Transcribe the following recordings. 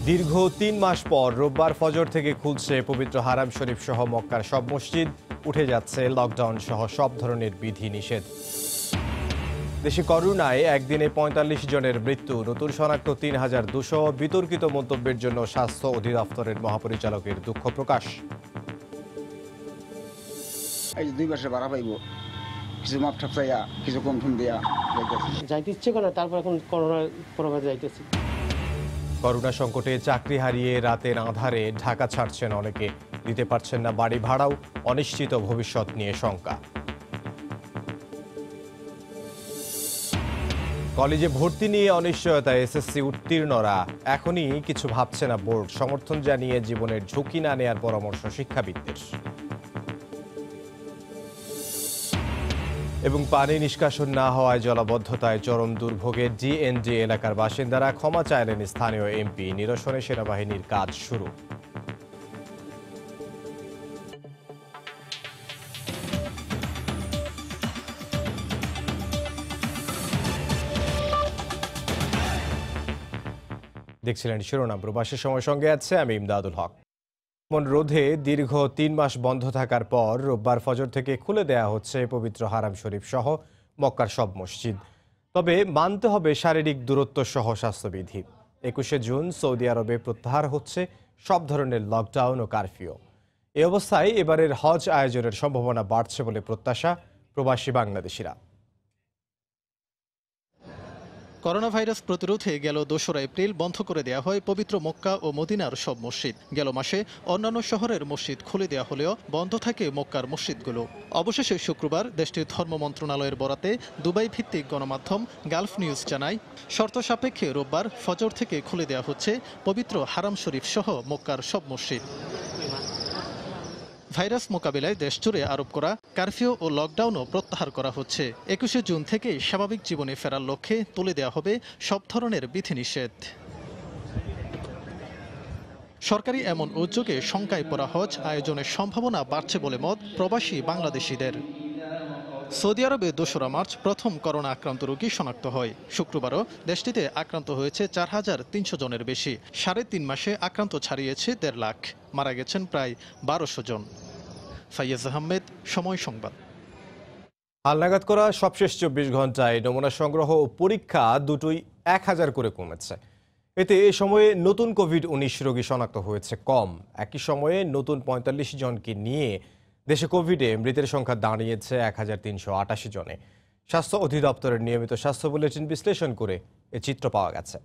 দীর্ঘ ৩ মাস পর রোববার ফজর থেকে খুলছে পবিত্র হারাম শরীফ সহ মক্কার সব মসজিদ। উঠে যাচ্ছে লকডাউন সহ সব ধরনের বিধি নিষেধ। দেশে করোনায় একদিনে ৪৫ জনের মৃত্যু, নতুন শনাক্ত ৩,২০০। বিতর্কিত মন্তব্যের জন্য স্বাস্থ্য অধিদপ্তরের মহাপরিচালকের দুঃখ প্রকাশ। এই 2 মাসে ভাড়া পাইব, কিছু মাপঠাপ চাইয়া কিছু কম ঠুম দিয়া যাইতে ইচ্ছে করে, তারপর এখন করোনার প্রভাবে যাইতেছি। করোনা সংকটে চাকরি হারিয়ে রাতের আঁধারে ঢাকা ছাড়ছেন অনেকে, দিতে পারছেন না বাড়ি ভাড়াও, অনিশ্চিত ভবিষ্যৎ নিয়ে শঙ্কা। কলেজে ভর্তি নিয়ে অনিশ্চয়তা, এসএসসি উত্তীর্ণরা এখনই কিছু ভাবছে না বোর্ড। সমর্থন জানিয়ে জীবনের ঝুঁকি না নেয়ার পরামর্শ শিক্ষাবিদদের। এবং পানি নিষ্কাশন না হওয়ায় জলাবদ্ধতায় চরম দুর্ভোগে ডিএনজি এলাকার বাসিন্দারা। ক্ষমা চাইলেন স্থানীয় এমপি। নিরসনে সেনাবাহিনীর কাজ শুরু। দেখছিলেন শিরোনাম। প্রবাসী সময় সঙ্গে আছে আমি ইমদাদুল হক। রোধে দীর্ঘ ৩ মাস বন্ধ থাকার পর রোববার ফজর থেকে খুলে দেয়া হচ্ছে পবিত্র হারাম শরীফ সহ মক্কার সব মসজিদ। তবে মানতে হবে শারীরিক দূরত্ব সহ স্বাস্থ্যবিধি। ২১শে জুন সৌদি আরবে প্রত্যাহার হচ্ছে সব ধরনের লকডাউন ও কারফিউ। এ অবস্থায় এবারের হজ আয়োজনের সম্ভাবনা বাড়ছে বলে প্রত্যাশা প্রবাসী বাংলাদেশিরা। করোনা ভাইরাস প্রতিরোধে গেল ২রা এপ্রিল বন্ধ করে দেওয়া হয় পবিত্র মক্কা ও মদিনার সব মসজিদ। গেল মাসে অন্যান্য শহরের মসজিদ খুলে দেওয়া হলেও বন্ধ থাকে মক্কার মসজিদগুলো। অবশেষে শুক্রবার দেশটির ধর্ম মন্ত্রণালয়ের বরাতে দুবাই ভিত্তিক গণমাধ্যম গালফ নিউজ জানায়, শর্ত সাপেক্ষে রোববার ফজর থেকে খুলে দেওয়া হচ্ছে পবিত্র হারাম শরীফ সহ মক্কার সব মসজিদ। ভাইরাস মোকাবিলায় দেশজুড়ে আরোপ করা কারফিউ ও লকডাউনও প্রত্যাহার করা হচ্ছে। ২১শে জুন থেকে স্বাভাবিক জীবনে ফেরার লক্ষ্যে তুলে দেওয়া হবে সব ধরনের বিধিনিষেধ। সরকারি এমন উদ্যোগে শঙ্কায় পড়া হজ আয়োজনের সম্ভাবনা বাড়ছে বলে মত প্রবাসী বাংলাদেশিদের। সৌদি আরবে ২রা মার্চ প্রথম করোনা আক্রান্ত রোগী শনাক্ত হয়। শুক্রবারও দেশটিতে আক্রান্ত হয়েছে ৪,৩০০ জনের বেশি। ৩.৫ মাসে আক্রান্ত ছাড়িয়েছে ১.৫ লাখ, মারা গেছেন প্রায় ১২০০ জন। ফাইয়াজ আহমেদ, সময় সংবাদ। হালনাগাদ করা সবশেষ ২৪ ঘন্টায় নমুনা সংগ্রহ ও পরীক্ষা দুটোই ১,০০০ করে কমেছে। এতে এ সময়ে নতুন কোভিড-১৯ রোগী শনাক্ত হয়েছে কম। একই সময়ে নতুন ৪৫ জনকে নিয়ে দেশে কোভিডে মৃতের সংখ্যা দাঁড়িয়েছে ১,৩৮৮ জনে। স্বাস্থ্য অধিদপ্তরের নিয়মিত স্বাস্থ্য বুলেটিন বিশ্লেষণ করে এ চিত্র পাওয়া গেছে।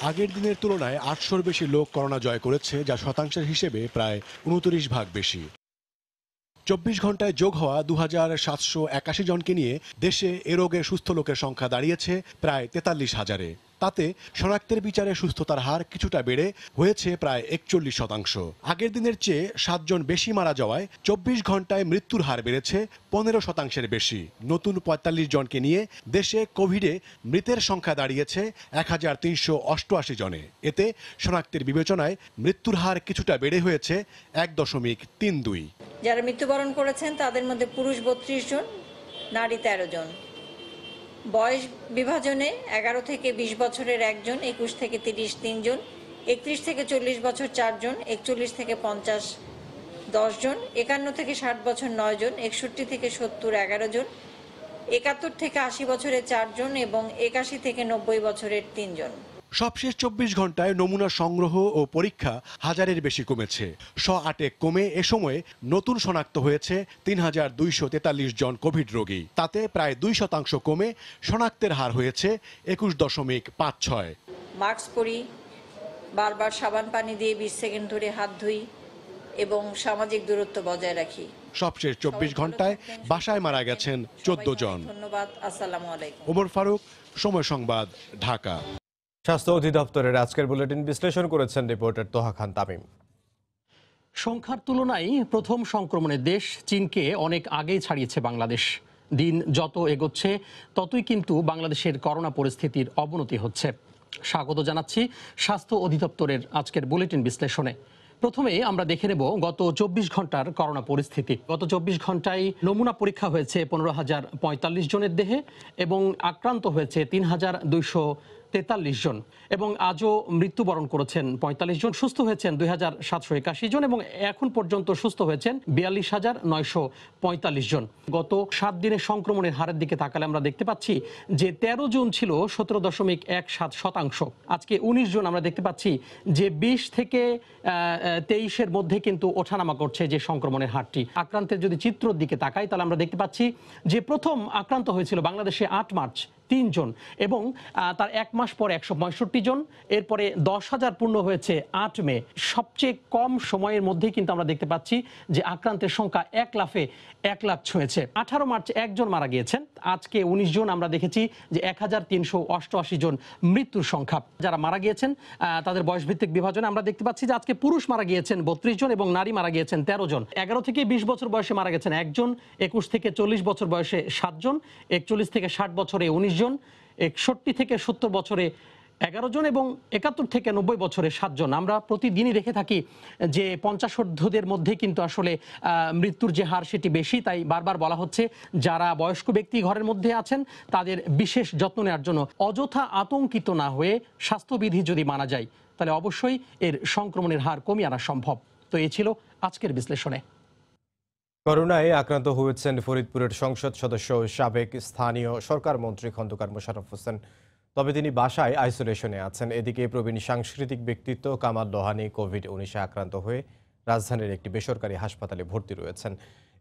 আগের দিনের তুলনায় ৮০০-র বেশি লোক করোনা জয় করেছে, যা শতাংশের হিসেবে প্রায় ২৯% বেশি। ২৪ ঘন্টায় যোগ হওয়া ২,৭৮১ জনকে নিয়ে দেশে এ রোগে সুস্থ লোকের সংখ্যা দাঁড়িয়েছে প্রায় ৪৩,০০০-এ। তাতে শনাক্তের বিচারে সুস্থতার হার কিছুটা বেড়ে হয়েছে প্রায় ৪১%। আগের দিনের চেয়ে ৭ জন বেশি মারা যাওয়ায় ২৪ ঘন্টায় মৃত্যুর হার বেড়েছে ১৫%-এর বেশি। নতুন ৪৫ জনকে নিয়ে দেশে কোভিডে মৃতের সংখ্যা দাঁড়িয়েছে ১,৩৮৮ জনে। এতে শনাক্তের বিবেচনায় মৃত্যুর হার কিছুটা বেড়ে হয়েছে ১.৩২। যারা মৃত্যুবরণ করেছেন তাদের মধ্যে পুরুষ ৩২ জন, নারী ১৩ জন। বয়স বিভাজনে ১১ থেকে ২০ বছরের ১ জন, ২১ থেকে ৩০ ৩ জন, ৩১ থেকে ৪০ বছর ৪ জন, ৪১ থেকে ৫০ ১০ জন, ৫১ থেকে ৬০ বছর ৯ জন, ৬১ থেকে ৭০ ১১ জন, ৭১ থেকে ৮০ বছরের ৪ জন এবং ৮১ থেকে ৯০ বছরের ৩ জন। সবশেষ ২৪ ঘন্টায় নমুনা সংগ্রহ ও পরীক্ষা ১,০০০-এর বেশি কমেছে। ১০৮ কমে এ সময়ে নতুন শনাক্ত হয়েছে ৩,২৪৩ জন কোভিড রোগী। তাতে প্রায় ২% কমে শনাক্তের হার হয়েছে ২১.৫৬। মাস্ক পরি, বারবার সাবান পানি দিয়ে ২০ সেকেন্ড ধরে হাত ধুই এবং সামাজিক দূরত্ব বজায় রাখি। সবশেষ ২৪ ঘন্টায় বাসায় মারা গেছেন ১৪ জন। ধন্যবাদ। আসসালামু আলাইকুম। ওমর ফারুক, সময় সংবাদ, ঢাকা। স্বাস্থ্য অধিদপ্তরের আজকের বুলেটিন বিশ্লেষণ করেছেন রিপোর্টার তোহা খান তামিম। সংখ্যার তুলনায় প্রথম সংক্রমণের দেশ চীনকে অনেক আগেই ছাড়িয়েছে বাংলাদেশ। দিন যত এগোচ্ছে ততই কিন্তু বাংলাদেশের করোনা পরিস্থিতির অবনতি হচ্ছে। স্বাগত জানাচ্ছি স্বাস্থ্য অধিদপ্তরের আজকের বুলেটিন বিশ্লেষণে। প্রথমে আমরা দেখে নেব গত ২৪ ঘন্টার করোনা পরিস্থিতি। গত ২৪ ঘন্টায় নমুনা পরীক্ষা হয়েছে ১৫,০৪৫ জনের দেহে এবং আক্রান্ত হয়েছে ৩,২০০ 43 জন এবং আজও মৃত্যুবরণ করেছেন 45 জন, সুস্থ হয়েছেন 2781 জন এবং এখন পর্যন্ত সুস্থ হয়েছেন 42,945 জন। গত 7 দিনের সংক্রমণের হারের দিকে তাকালে আমরা দেখতে পাচ্ছি যে 13 জন ছিল 17.17%, আজকে 19 জন আমরা দেখতে পাচ্ছি যে 20 থেকে 23-এর মধ্যে কিন্তু ওঠানামা করছে যে সংক্রমণের হারটি। আক্রান্তের যদি চিত্রের দিকে তাকাই তাহলে আমরা দেখতে পাচ্ছি যে প্রথম আক্রান্ত হয়েছিল বাংলাদেশে 8 মার্চ 3 জন এবং তার 1 মাস পর 165 জন, এরপরে 10,000 পূর্ণ হয়েছে 8 মে। সবচেয়ে কম সময়ের মধ্যেই কিন্তু আমরা দেখতে পাচ্ছি যে আক্রান্তের সংখ্যা 1 লাফে 1 লাখ ছুঁয়েছে। 18 মার্চ 1 জন মারা গিয়েছেন, আজকে 19 জন আমরা দেখেছি যে 1388 জন মৃত্যুর সংখ্যা। যারা মারা গিয়েছেন তাদের বয়সভিত্তিক বিভাজনে আমরা দেখতে পাচ্ছি যে আজকে পুরুষ মারা গিয়েছেন 32 জন এবং নারী মারা গিয়েছেন 13 জন। 11 থেকে 20 বছর বয়সে মারা গেছেন 1 জন, 21 থেকে 40 বছর বয়সে 7 জন, 41 থেকে 60 বছরে 19 জন, 61 থেকে 70 বছরে 11 জন এবং 71 থেকে 90 বছরে 7 জন। আমরা প্রতিদিনই দেখে থাকি যে 50 ঊর্ধ্বদের মধ্যে কিন্তু আসলে মৃত্যুর যে হার সেটি বেশি, তাই বারবার বলা হচ্ছে যারা বয়স্ক ব্যক্তি ঘরের মধ্যে আছেন তাদের বিশেষ যত্ন নেওয়ার জন্য। অযথা আতঙ্কিত না হয়ে স্বাস্থ্যবিধি যদি মানা যায় তাহলে অবশ্যই এর সংক্রমণের হার কমিয়ে আনা সম্ভব। তো এই ছিল আজকের বিশ্লেষণে। করোনায় আক্রান্ত হয়েছেন ফরিদপুরের সংসদ সদস্য সাবেক স্থানীয় সরকার মন্ত্রী খন্দকার মোশাররফ হোসেন, তবে তিনি বাসায় আইসোলেশনে আছেন। এদিকে প্রবীণ সাংস্কৃতিক ব্যক্তিত্ব কামাল লোহানী কোভিড-19 আক্রান্ত হয়ে রাজধানীর একটি বেসরকারি হাসপাতালে ভর্তি রয়েছেন।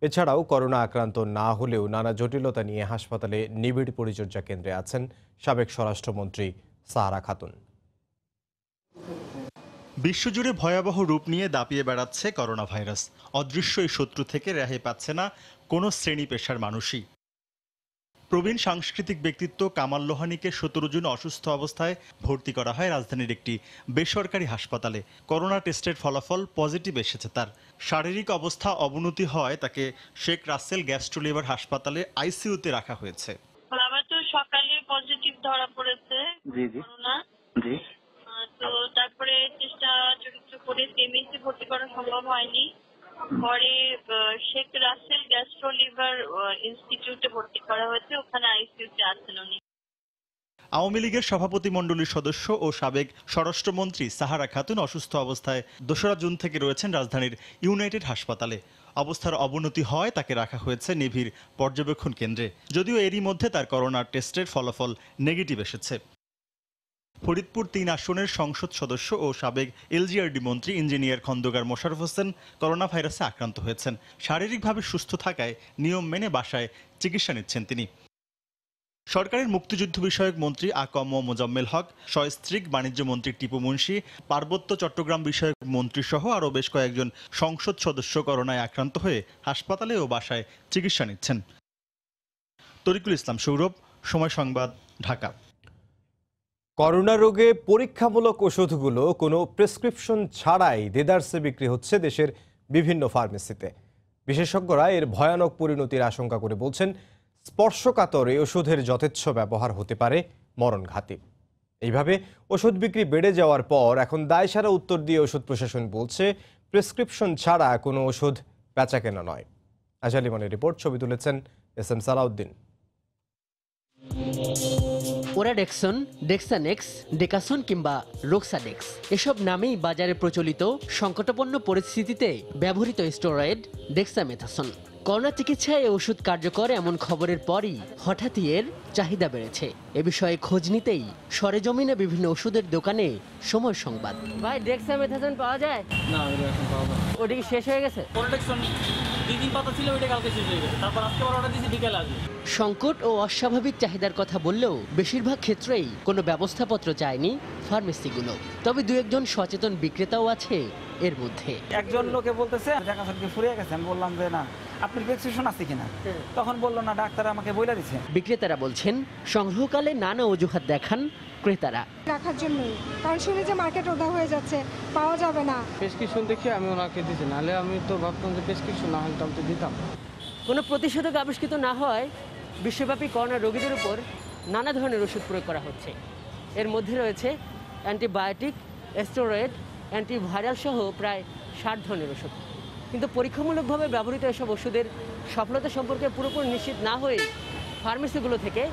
এছাড়াও করোনা আক্রান্ত না হলেও নানা জটিলতা নিয়ে হাসপাতালে নিবিড় পরিচর্যা কেন্দ্রে আছেন সাবেক স্বরাষ্ট্রমন্ত্রী সাহারা খাতুন। বিশ্বজুড়ে ভয়াবহ রূপ নিয়ে দাপিয়ে বেড়াচ্ছে করোনা ভাইরাস। অদৃশ্য এই শত্রু থেকে রেহাই পাচ্ছে না কোনো শ্রেণী পেশার মানুষই। প্রবীণ সাংস্কৃতিক ব্যক্তিত্ব কামাল লোহানীকে 17 জুন অসুস্থ অবস্থায় ভর্তি করা হয় রাজধানীর একটি বেসরকারি হাসপাতালে। করোনা টেস্টের ফলাফল পজিটিভ এসেছে তার। শারীরিক অবস্থা অবনতি হয় তাকে শেখ রাসেল গ্যাস্ট্রো-লিভার হাসপাতালে আইসিইউতে রাখা হয়েছে। আমার তো সকালে পজিটিভ ধরা পড়েছে করোনা। তো তারপরে চেষ্টা চরিত্র করে সিএমএইচে ভর্তি করা সম্ভব হয়নি, পরে শেখ রাসেল গ্যাস্ট্রো-লিভার ইনস্টিটিউটে ভর্তি করা হয়েছে, ওখানে আইসিইউতে আছেন উনি। আওয়ামী লীগের সভাপতি মণ্ডলীর সদস্য ও সাবেক স্বরাষ্ট্রমন্ত্রী সাহারা খাতুন অসুস্থ অবস্থায় 2 জুন থেকে রয়েছেন রাজধানীর ইউনাইটেড হাসপাতালে। অবস্থার অবনতি হয় তাকে রাখা হয়েছে নিবিড় পর্যবেক্ষণ কেন্দ্রে, যদিও এরই মধ্যে তার করোনা টেস্টের ফলাফল নেগেটিভ এসেছে। ফরিদপুর 3 আসনের সংসদ সদস্য ও সাবেক এলজিআরডি মন্ত্রী ইঞ্জিনিয়ার খন্দকার মোশাররফ হোসেন করোনা ভাইরাসে আক্রান্ত হয়েছেন। শারীরিকভাবে সুস্থ থাকায় নিয়ম মেনে বাসায় চিকিৎসা নিচ্ছেন তিনি। সরকারের মুক্তিযুদ্ধ বিষয়ক মন্ত্রী আকম মোজাম্মেল হক, সস্ত্রীক বাণিজ্য মন্ত্রী টিপু মুন্সি, পার্বত্য চট্টগ্রাম বিষয়ক মন্ত্রী সহ আরও বেশ কয়েকজন সংসদ সদস্য করোনায় আক্রান্ত হয়ে হাসপাতালে ও বাসায় চিকিৎসা নিচ্ছেন। তরিকুল ইসলাম সৌরভ, সময় সংবাদ, ঢাকা। করোনা রোগে পরীক্ষামূলক ওষুধগুলো কোনো প্রেসক্রিপশন ছাড়াই দেদারসে বিক্রি হচ্ছে দেশের বিভিন্ন ফার্মেসিতে। বিশেষজ্ঞরা এর ভয়ানক পরিণতির আশঙ্কা করে বলছেন, স্পর্শকাতর এই ওষুধের যথেচ্ছ ব্যবহার হতে পারে মরণঘাতী। এইভাবে ওষুধ বিক্রি বেড়ে যাওয়ার পর এখন দায়সারা উত্তর দিয়ে ওষুধ প্রশাসন বলছে, প্রেসক্রিপশন ছাড়া কোনো ওষুধ বেচাকেনা নয়। আজালিমানের রিপোর্ট, ছবি তুলেছেন এসএম সালাউদ্দিন। ওরাডেক্সন, ডেক্সানেক্স, ডেকাসন কিংবা রোক্সাডেক্স এসব নামেই বাজারে প্রচলিত সংকটাপন্ন পরিস্থিতিতে ব্যবহৃত স্টেরয়েড ডেক্সামেথাসন। করোনা চিকিৎসায় এই ওষুধ কার্যকর এমন খবরের পরই হঠাৎই এর চাহিদা বেড়েছে। এ বিষয়ে খোঁজ নিতেই সরেজমিনে বিভিন্ন ওষুধের দোকানে সময় সংবাদ। ভাই ডেক্সামেথাসন পাওয়া যায়? না, এখন পাওয়া যায়। ওটা কি শেষ হয়ে গেছে? ওরাডেক্সন 2 দিন পাতা ছিল, ওইটা কালকে শেষ হয়ে গেছে, তারপর আজকে অর্ডার দিয়েছি, বিকেলে আসবে। সংকট ও অস্বাভাবিক চাহিদার কথা বললেও বেশিরভাগ ক্ষেত্রেই কোনো ব্যবস্থাপত্র চায়নি ফার্মেসিগুলো। তবে 2-1জন সচেতন বিক্রেতাও আছে এর মধ্যে। একজন লোকে বলতেছে ডেকাসনকে ফুরিয়ে গেছে, আমি বললাম যে না, আপনার প্রেসক্রিপশন আছে কিনা, তখন বললো না, ডাক্তার আমাকে বলে দিচ্ছে। বিক্রেতারা বলছেন, সংগ্রহকালে নানা অজুহাত দেখান ক্রেতারা। রাখার জন্যই, কারণ শুনে যে মার্কেট ওদা হয়ে যাচ্ছে, পাওয়া যাবে না। প্রেসক্রিপশন দেখে আমি ওনাকে দিয়েছি, নাহলে আমি তো ভাবতাম যে প্রেসক্রিপশন না হলে তো আমি তো দিতাম। কোনো প্রতিষেধক আবিষ্কৃত না হয় বিশ্বব্যাপী করোনা রোগীদের উপর নানা ধরনের ওষুধ প্রয়োগ করা হচ্ছে। এর মধ্যে রয়েছে অ্যান্টিবায়োটিক, স্টেরয়েড, অ্যান্টিভাইরাল সহ প্রায় 60 ধরনের ওষুধ। কিন্তু পরীক্ষামূলকভাবে ব্যবহৃত এসব ওষুধের সফলতা সম্পর্কে পুরোপুরি নিশ্চিত না হয়ে ফার্মেসিগুলো থেকে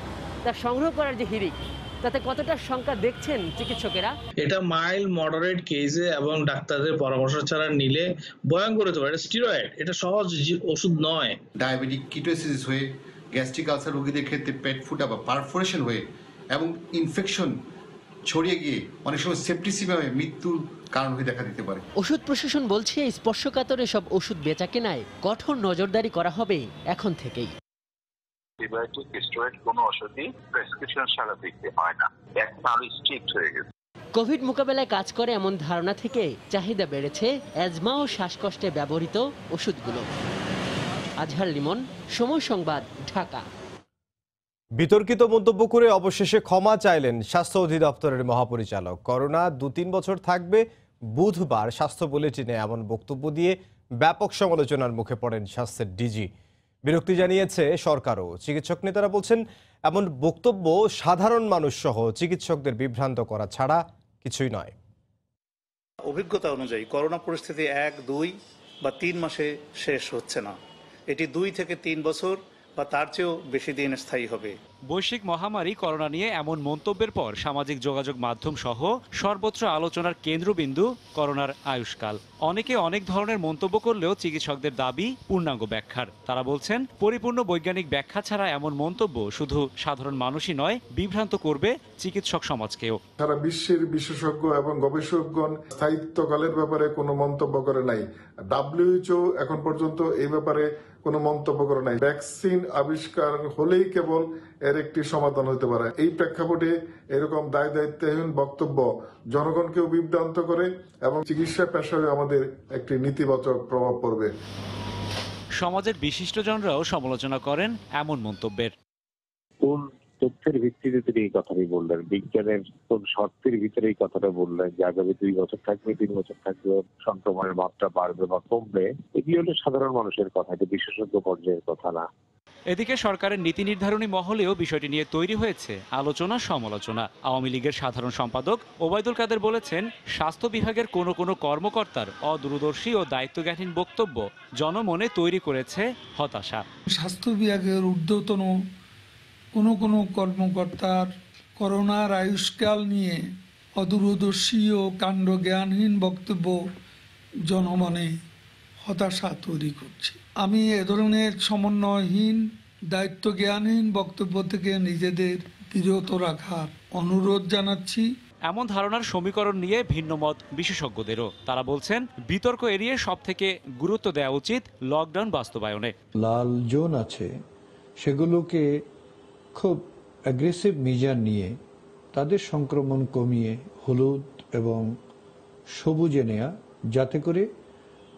তা সংগ্রহ করার যে হিড়িক, তাতে কতটা সংখ্যা দেখছেন চিকিৎসকেরা? এটা মাইল্ড মডারেট কেসে এবং ডাক্তারদের পরামর্শ ছাড়া নিলে ভয়ঙ্কর হতে পারে। এটা স্টেরয়েড, এটা সহজ ওষুধ নয়। ডায়াবেটিক কিটোসিস হয়ে গ্যাস্ট্রিক আলসার রোগীদের ক্ষেত্রে পেট ফুটা বা পারফোরেশন হয়ে এবং ইনফেকশন ছড়িয়ে গিয়ে অনেক সময় সেপ্টিসিমামে মৃত্যুর কারণ হয়ে দেখা দিতে পারে। ওষুধ প্রশাসন বলছে স্পর্শকাতরে সব ওষুধ বেচা কেনায় কঠোর নজরদারি করা হবে এখন থেকেই। অ্যান্টিবায়োটিক স্টেরয়েড কোনো ওষুধই প্রেসক্রিপশন ছাড়া দিতে হয় না, এখন আরো স্ট্রিক্ট হয়ে গেছে। কোভিড মোকাবেলায় কাজ করে এমন ধারণা থেকে চাহিদা বেড়েছে অ্যাজমা ও শ্বাসকষ্টে ব্যবহৃত ওষুধগুলো। আজহার লিমন, সময় সংবাদ, ঢাকা। বিতর্কিত মন্তব্য করে অবশেষে ক্ষমা চাইলেন স্বাস্থ্য অধিদপ্তরের মহাপরিচালক। করোনা 2-3 বছর থাকবে। বুধবার স্বাস্থ্য বুলেটিনে এমন বক্তব্য দিয়ে ব্যাপক সমালোচনার মুখে পড়েন স্বাস্থ্যের ডিজি। বিরক্তি জানিয়েছে সরকারও। চিকিৎসক নেতারা বলছেন, এমন বক্তব্য সাধারণ মানুষ সহ চিকিৎসকদের বিভ্রান্ত করা ছাড়া কিছুই নয়। অভিজ্ঞতা অনুযায়ী করোনা পরিস্থিতি 1, 2 বা 3 মাসে শেষ হচ্ছে না, এটি 2 থেকে 3 বছর বা তার চেয়েও বেশি দিন স্থায়ী হবে। বৈশ্বিক মহামারী করোনা নিয়ে এমন মন্তব্যের পর সামাজিক যোগাযোগ মাধ্যম সহ সর্বত্র আলোচনার কেন্দ্রবিন্দু করোনার আয়ুষ্কাল। অনেকে অনেক ধরনের মন্তব্য করলেও চিকিৎসকদের দাবি পূর্ণাঙ্গ ব্যাখ্যার। তারা বলছেন, পরিপূর্ণ বৈজ্ঞানিক ব্যাখ্যা ছাড়া এমন মন্তব্য শুধু সাধারণ মানুষই নয়, বিভ্রান্ত করবে চিকিৎসক সমাজকেও। সারা বিশ্বের বিশেষজ্ঞ এবং গবেষকগণ স্থায়িত্বকালের ব্যাপারে কোনো মন্তব্য করে নাই। WHO এখন পর্যন্ত এই ব্যাপারে কোনো মন্তব্য করে নাই। ভ্যাকসিন আবিষ্কার হলেই কেবল এর একটি সমাধান হতে পারে। এই প্রেক্ষাপটে এরকম দায়িত্বহীন বক্তব্য জনগণকেও বিভ্রান্ত করে এবং চিকিৎসা পেশায় আমাদের একটি নেতিবাচক প্রভাব পড়বে। সমাজের বিশিষ্টজনরাও সমালোচনা করেন এমন মন্তব্যের। কোন তথ্যের ভিত্তিতে তিনি এই কথাটি বললেন, বিজ্ঞানের কোন শর্তের ভিতরে এই কথাটা বললেন যে আগামী 2 বছর থাকবে, 3 বছর থাকবে, সংক্রমণের মাত্রা বাড়বে বা কমবে? এগুলি হলো সাধারণ মানুষের কথা, এটা বিশেষজ্ঞ পর্যায়ের কথা না। এদিকে সরকারের নীতি নির্ধারণী মহলেও বিষয়টি নিয়ে তৈরি হয়েছে আলোচনা সমালোচনা। আওয়ামী লীগের সাধারণ সম্পাদক ওবায়দুল কাদের বলেছেন, স্বাস্থ্য বিভাগের কোনো কর্মকর্তার অদূরদর্শী ও দায়িত্বজ্ঞানহীন বক্তব্য জনমনে তৈরি করেছে হতাশা। স্বাস্থ্য বিভাগের ঊর্ধ্বতন কোনো কর্মকর্তার করোনার আয়ুষ্কাল নিয়ে অদূরদর্শী ও কাণ্ডজ্ঞানহীন বক্তব্য জনমনে হতাশা তৈরি করছে। আমি এ ধরনের সমন্বয়হীন দায়িত্বজ্ঞানহীন বক্তব্য থেকে নিজেদের বিরত রাখার অনুরোধ জানাচ্ছি। এমন ধারণার সমীকরণ নিয়ে ভিন্ন মত বিশেষজ্ঞদেরও। তারা বলছেন, বিতর্ক এড়িয়ে সবথেকে গুরুত্ব দেওয়া উচিত লকডাউন বাস্তবায়নে। লাল জোন আছে, সেগুলোকে খুব অ্যাগ্রেসিভ মেজার নিয়ে তাদের সংক্রমণ কমিয়ে হলুদ এবং সবুজে নেয়া, যাতে করে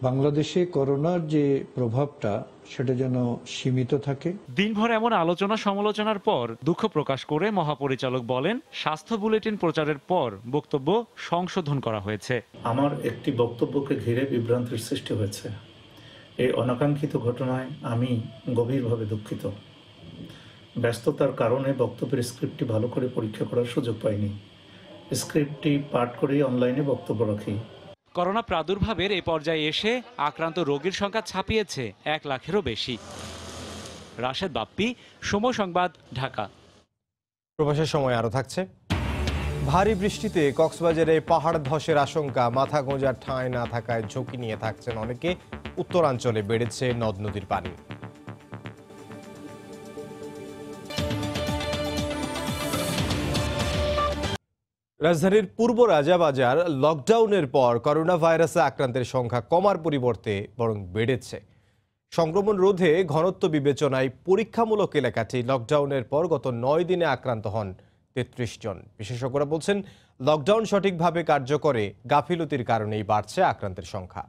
বাংলাদেশে করোনার যে প্রভাবটা সেটা যেন সীমিত থাকে। দিনভর এমন আলোচনা সমালোচনার পর দুঃখ প্রকাশ করে মহাপরিচালক বলেন, স্বাস্থ্য বুলেটিন প্রচারের পর বক্তব্য সংশোধন করা হয়েছে। আমার একটি বক্তব্যকে ঘিরে বিভ্রান্তির সৃষ্টি হয়েছে। এই অনাকাঙ্ক্ষিত ঘটনায় আমি গভীরভাবে দুঃখিত। ব্যস্ততার কারণে বক্তব্যের স্ক্রিপ্টটি ভালো করে পরীক্ষা করার সুযোগ পাইনি। স্ক্রিপ্টটি পাঠ করে অনলাইনে বক্তব্য রাখি। করোনা প্রাদুর্ভাবের এই পর্যায়ে এসে আক্রান্ত রোগীর সংখ্যা ছাপিয়েছে 1 লাখেরও বেশি। রাশেদ বাপ্পি, সময় সংবাদ, ঢাকা। প্রবাসের সময় আরও থাকছে। ভারী বৃষ্টিতে কক্সবাজারে পাহাড় ধসের আশঙ্কা, মাথা গোঁজার ঠাঁই না থাকায় ঝুঁকি নিয়ে থাকছেন অনেকে। উত্তরাঞ্চলে বেড়েছে নদ নদীর পানি। রাজধানীর পূর্ব রাজাবাজার লকডাউনের পর করোনা ভাইরাসে আক্রান্তের সংখ্যা কমার পরিবর্তে বরং বেড়েছে। সংক্রমণ রোধে ঘনত্ব বিবেচনায় পরীক্ষামূলক এলাকাটি লকডাউনের পর গত 9 দিনে আক্রান্ত হন 33 জন। বিশেষজ্ঞরা বলছেন, লকডাউন সঠিকভাবে কার্যকরে গাফিলতির কারণেই বাড়ছে আক্রান্তের সংখ্যা।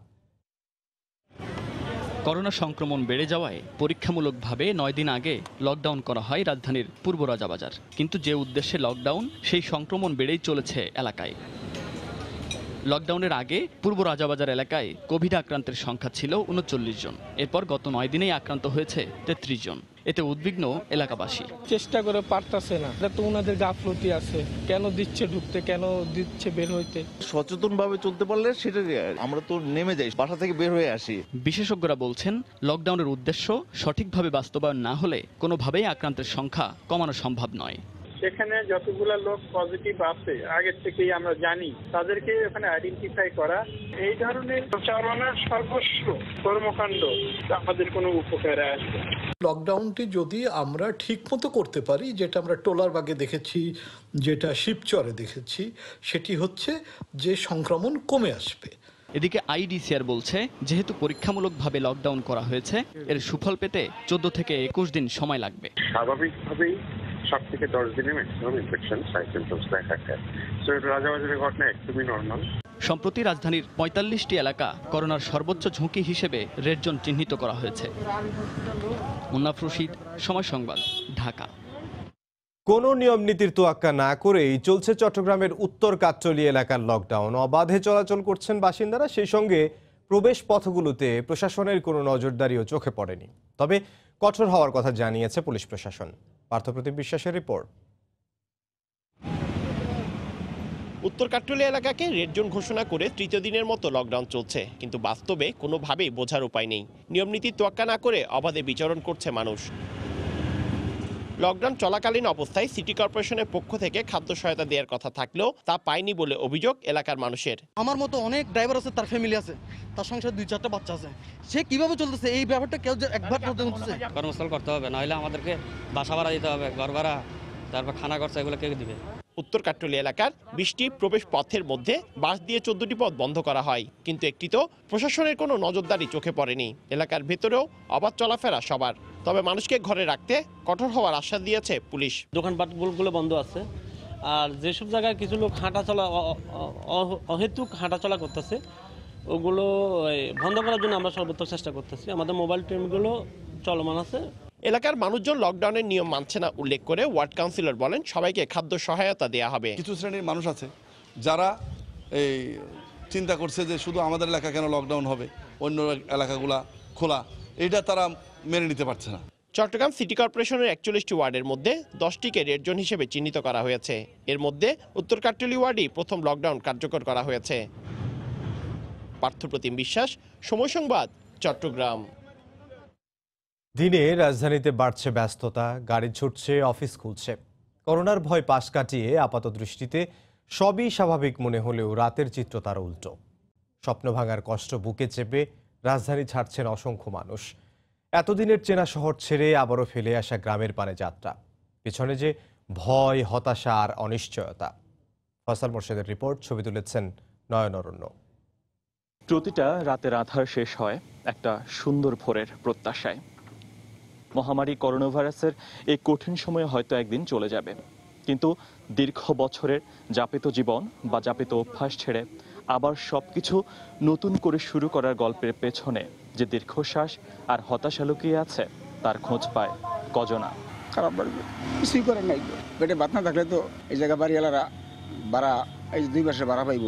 করোনা সংক্রমণ বেড়ে যাওয়ায় পরীক্ষামূলকভাবে 9 দিন আগে লকডাউন করা হয় রাজধানীর পূর্ব রাজাবাজার। কিন্তু যে উদ্দেশ্যে লকডাউন, সেই সংক্রমণ বেড়েই চলেছে এলাকায়। লকডাউনের আগে পূর্ব রাজাবাজার এলাকায় কোভিড আক্রান্তের সংখ্যা ছিল 39 জন। এরপর গত 9 দিনেই আক্রান্ত হয়েছে 33 জন। এতে উদ্বিগ্ন এলাকাবাসী। চেষ্টা করে পারতাছে না, এটা তো ওনাদের গাফলতি আছে। কেন দিচ্ছে ঢুকতে, কেন দিচ্ছে বের হইতে? সচেতন ভাবে চলতে পারলে সেটা আমরা তো নেমে যাই, বাসা থেকে বের হয়ে আসি। বিশেষজ্ঞরা বলছেন, লকডাউনের উদ্দেশ্য সঠিকভাবে বাস্তবায়ন না হলে কোনোভাবেই আক্রান্তের সংখ্যা কমানো সম্ভব নয়। সেখানে যতগুলো লোক পজিটিভ আছে আগের থেকেই আমরা জানি, তাদেরকে ওখানে আইডেন্টিফাই করা, এই ধরনের প্রচারণার সর্বস্ব কর্মকাণ্ড আমাদের কোনো উপকারে আসবে। লকডাউনটি যদি আমরা ঠিক মতো করতে পারি, যেটা আমরা টোলারবাগে দেখেছি, যেটা শিবচরে দেখেছি, সেটি হচ্ছে যে সংক্রমণ কমে আসবে। এদিকে আইডিসিআর বলছে যেহেতু পরীক্ষামূলকভাবে লকডাউন করা হয়েছে, এর সুফল পেতে 14 থেকে 21 দিন সময় লাগবে। স্বাভাবিকভাবেই 7 থেকে 10 দিনে ম্যাক্সিমাম ইনফেকশন সাইন সিম্পটমস দেখা যায়। সো এটা রাজাবাজারের ঘটনা একদমই নর্মাল। সম্প্রতি রাজধানীর 45টি এলাকা করোনার সর্বোচ্চ ঝুঁকি হিসেবে রেড জোন চিহ্নিত করা হয়েছে। মুন্নাফ রশিদ, সময় সংবাদ, ঢাকা। কোনো নিয়ম নীতির তোয়াক্কা না করেই চলছে চট্টগ্রামের উত্তর কাট্টলী এলাকার লকডাউন। অবাধে চলাচল করছেন বাসিন্দারা, সেই সঙ্গে প্রবেশ পথগুলোতে প্রশাসনের কোনো নজরদারিও চোখে পড়েনি। তবে কঠোর হওয়ার কথা জানিয়েছে পুলিশ প্রশাসন। পার্থপ্রতিম বিশ্বাসের রিপোর্ট। উত্তর কাট্টলী এলাকাকে রেড জোন ঘোষণা করে তৃতীয় দিনের মতো লকডাউন চলছে, কিন্তু বাস্তবে কোনোভাবেই বোঝার উপায় নেই। নিয়মনীতির তোয়াক্কা না করে অবাধে বিচরণ করছে মানুষ। লকডাউন চলাকালীন অবস্থায় সিটি কর্পোরেশনের পক্ষ থেকে খাদ্য সহায়তা দেওয়ার কথা থাকলেও তা পায়নি বলে অভিযোগ এলাকার মানুষের। আমার মতো অনেক ড্রাইভার আছে, তার ফ্যামিলি আছে, তার সংসার 2-4টা বাচ্চা আছে, সে কিভাবে চলতেছে এই ব্যাপারটা কেউ একবার বলতেছে। কর্মস্থল করতে হবে, নাহলে আমাদেরকে বাসা ভাড়া দিতে হবে, ঘর ভাড়া, তারপর খানা খরচা, এগুলো কে দিবে? উত্তর কাট্টলী এলাকার 20টি প্রবেশ পথের মধ্যে বাস দিয়ে 14টি পথ বন্ধ করা হয়, কিন্তু একটিতেও প্রশাসনের কোনো নজরদারি চোখে পড়েনি। এলাকার ভেতরেও অবাধ চলাফেরা সবার, তবে মানুষকে ঘরে রাখতে কঠোর হওয়ার আশ্বাস দিয়েছে পুলিশ। দোকানপাটগুলো বন্ধ আছে, আর যেসব জায়গায় কিছু লোক হাঁটাচলা অহেতুক হাঁটাচলা করতেছে, ওগুলো বন্ধ করার জন্য আমরা সর্বোচ্চ চেষ্টা করতেছি। আমাদের মোবাইল ট্রেনগুলো চলমান আছে। এলাকার মানুষজন লকডাউনের নিয়ম মানছে না উল্লেখ করে ওয়ার্ড কাউন্সিলর বলেন সবাইকে খাদ্য সহায়তা দেয়া হবে। কিছু শ্রেণীর মানুষ আছে যারা এই চিন্তা করছে যে শুধু আমাদের এলাকা কেন লকডাউন হবে, অন্য এলাকাগুলা খোলা, এটা তারা মেনে নিতে পারছে না। চট্টগ্রাম সিটি কর্পোরেশনের 41টি ওয়ার্ডের মধ্যে 10টিকে রেড জোন হিসেবে চিহ্নিত করা হয়েছে। এর মধ্যে উত্তর কাট্টলী ওয়ার্ডই প্রথম লকডাউন কার্যকর করা হয়েছে। পার্থপ্রতিম বিশ্বাস, সময় সংবাদ, চট্টগ্রাম। দিনে রাজধানীতে বাড়ছে ব্যস্ততা, গাড়ি ছুটছে, অফিস খুলছে। করোনার ভয় পাশ কাটিয়ে আপাত দৃষ্টিতে সবই স্বাভাবিক মনে হলেও রাতের চিত্র তার উল্টো। স্বপ্ন ভাঙার কষ্ট বুকে চেপে রাজধানী ছাড়ছেন অসংখ্য মানুষ। এতদিনের চেনা শহর ছেড়ে আবারও ফেলে আসা গ্রামের পানে যাত্রা, পেছনে যে ভয়, হতাশা আর অনিশ্চয়তা। ফয়সাল মোর্শেদের রিপোর্ট, ছবি তুলেছেন নয়ন অরণ্য। প্রতিটা রাতের আধার শেষ হয় একটা সুন্দর ভোরের প্রত্যাশায়। মহামারী করোনা ভাইরাসের এই কঠিন সময়ে হয়তো একদিন চলে যাবে, কিন্তু দীর্ঘ বছরের যাপিত জীবন বা যাপিত অভ্যাস ছেড়ে আবার সবকিছু নতুন করে শুরু করার গল্পের পেছনে যে দীর্ঘশ্বাস আর হতাশা লুকিয়ে আছে তার খোঁজ পায় কজনা। খারাপ লাগবে, কিছুই করার নাই। পেটে ভাত না থাকলে তো এই জায়গা বাড়িওয়ালারা ভাড়া, এই 2 মাসে ভাড়া পাইব।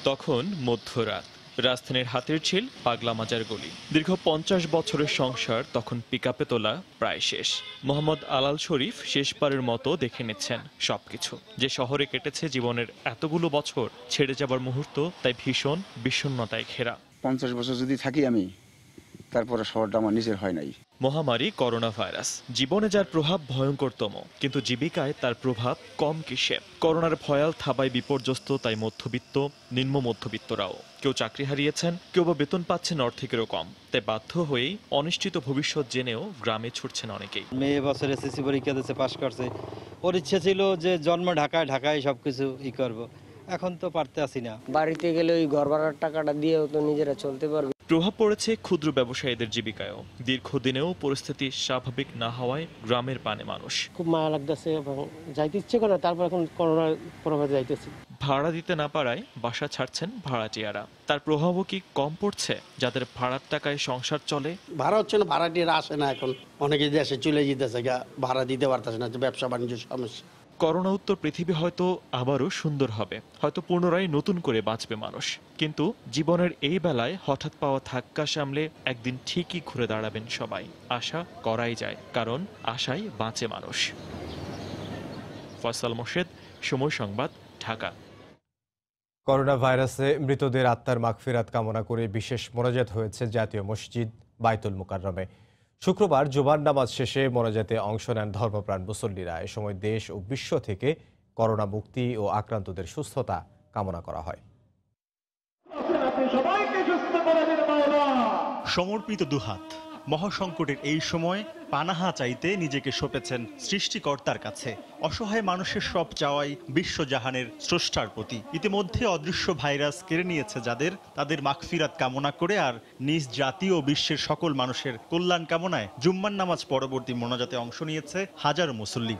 তখন মধ্যরাত, রাজধানীর হাতির ঝিল, পাগলা মাজার গলি। দীর্ঘ 50 বছরের সংসার তখন পিকআপে তোলা প্রায় শেষ। মোহাম্মদ আলাল শরীফ শেষবারের মতো দেখে নিচ্ছেন সবকিছু। যে শহরে কেটেছে জীবনের এতগুলো বছর, ছেড়ে যাবার মুহূর্ত তাই ভীষণ বিষণ্ণতায় ঘেরা। 50 বছর যদি থাকি আমি, তারপরে শহরটা আমার নিজের হয় নাই। মহামারী করোনা ভাইরাস, জীবনে যার প্রভাব ভয়ঙ্করতম, কিন্তু জীবিকায় তার প্রভাব কম কিসে। করোনার ভয়াল থাবায় বিপর্যস্ত তাই মধ্যবিত্ত, নিম্ন মধ্যবিত্তরাও। কেউ চাকরি হারিয়েছেন, কেউ বা বেতন পাচ্ছেন অর্ধেকেরও কম। তাই বাধ্য হয়েই অনিশ্চিত ভবিষ্যৎ জেনেও গ্রামে ছুটছেন অনেকেই। মেয়ে বছর এসএসসি পরীক্ষা দিতে পাশ করছে, ওর ইচ্ছে ছিল যে জন্ম ঢাকায়, ঢাকায় সবকিছু করব। এখন তো পারতে আসি না। বাড়িতে গেলে ওই ঘর ভাড়ার টাকাটা দিয়েও তো নিজেরা চলতে পারবে। প্রভাব পড়েছে ক্ষুদ্র ব্যবসায়ীদের জীবিকায়ও। দীর্ঘদিনেও পরিস্থিতি স্বাভাবিক না হওয়ায় গ্রামের পানে মানুষ। খুব মায়া লাগতেছে এবং যাইতে ইচ্ছে করে, তারপর এখন করোনার প্রভাবে যাইতেছি। ভাড়া দিতে না পারায় বাসা ছাড়ছেন ভাড়াটিয়ারা। তার প্রভাবও কি কম পড়ছে যাদের ভাড়ার টাকায় সংসার চলে? ভাড়া হচ্ছে না, ভাড়াটিয়ারা আসে না এখন। অনেকে দেশে চলে যেতেছে, ভাড়া দিতে পারতেছে না, ব্যবসা বাণিজ্য সমস্যা। করোনা উত্তর পৃথিবী হয়তো আবারও সুন্দর হবে, হয়তো পুনরায় নতুন করে বাঁচবে মানুষ। কিন্তু জীবনের এই বেলায় হঠাৎ পাওয়া ধাক্কা সামলে একদিন ঠিকই ঘুরে দাঁড়াবেন সবাই। আশা করাই যায়, কারণ আশায় বাঁচে মানুষ। ফয়সাল মোর্শেদ, সময় সংবাদ, ঢাকা। করোনা ভাইরাসে মৃতদের আত্মার মাগফিরাত কামনা করে বিশেষ মোনাজাত হয়েছে জাতীয় মসজিদ বাইতুল মুকাররমে। শুক্রবার জুমার নামাজ শেষে মোনাজাতে অংশ নেন ধর্মপ্রাণ মুসল্লিরা। এ সময় দেশ ও বিশ্ব থেকে করোনা মুক্তি ও আক্রান্তদের সুস্থতা কামনা করা হয়। সমর্পিত দুহাত, মহাসংকটের এই সময় পানাহা চাইতে নিজেকে সঁপেছেন সৃষ্টিকর্তার কাছে। অসহায় মানুষের সব চাওয়াই বিশ্বজাহানের স্রষ্টার প্রতি। ইতিমধ্যে অদৃশ্য ভাইরাস কেড়ে নিয়েছে যাদের, তাদের মাগফিরাত কামনা করে আর নিজ জাতি ও বিশ্বের সকল মানুষের কল্যাণ কামনায় জুম্মার নামাজ পরবর্তী মোনাজাতে অংশ নিয়েছে হাজারো মুসল্লি।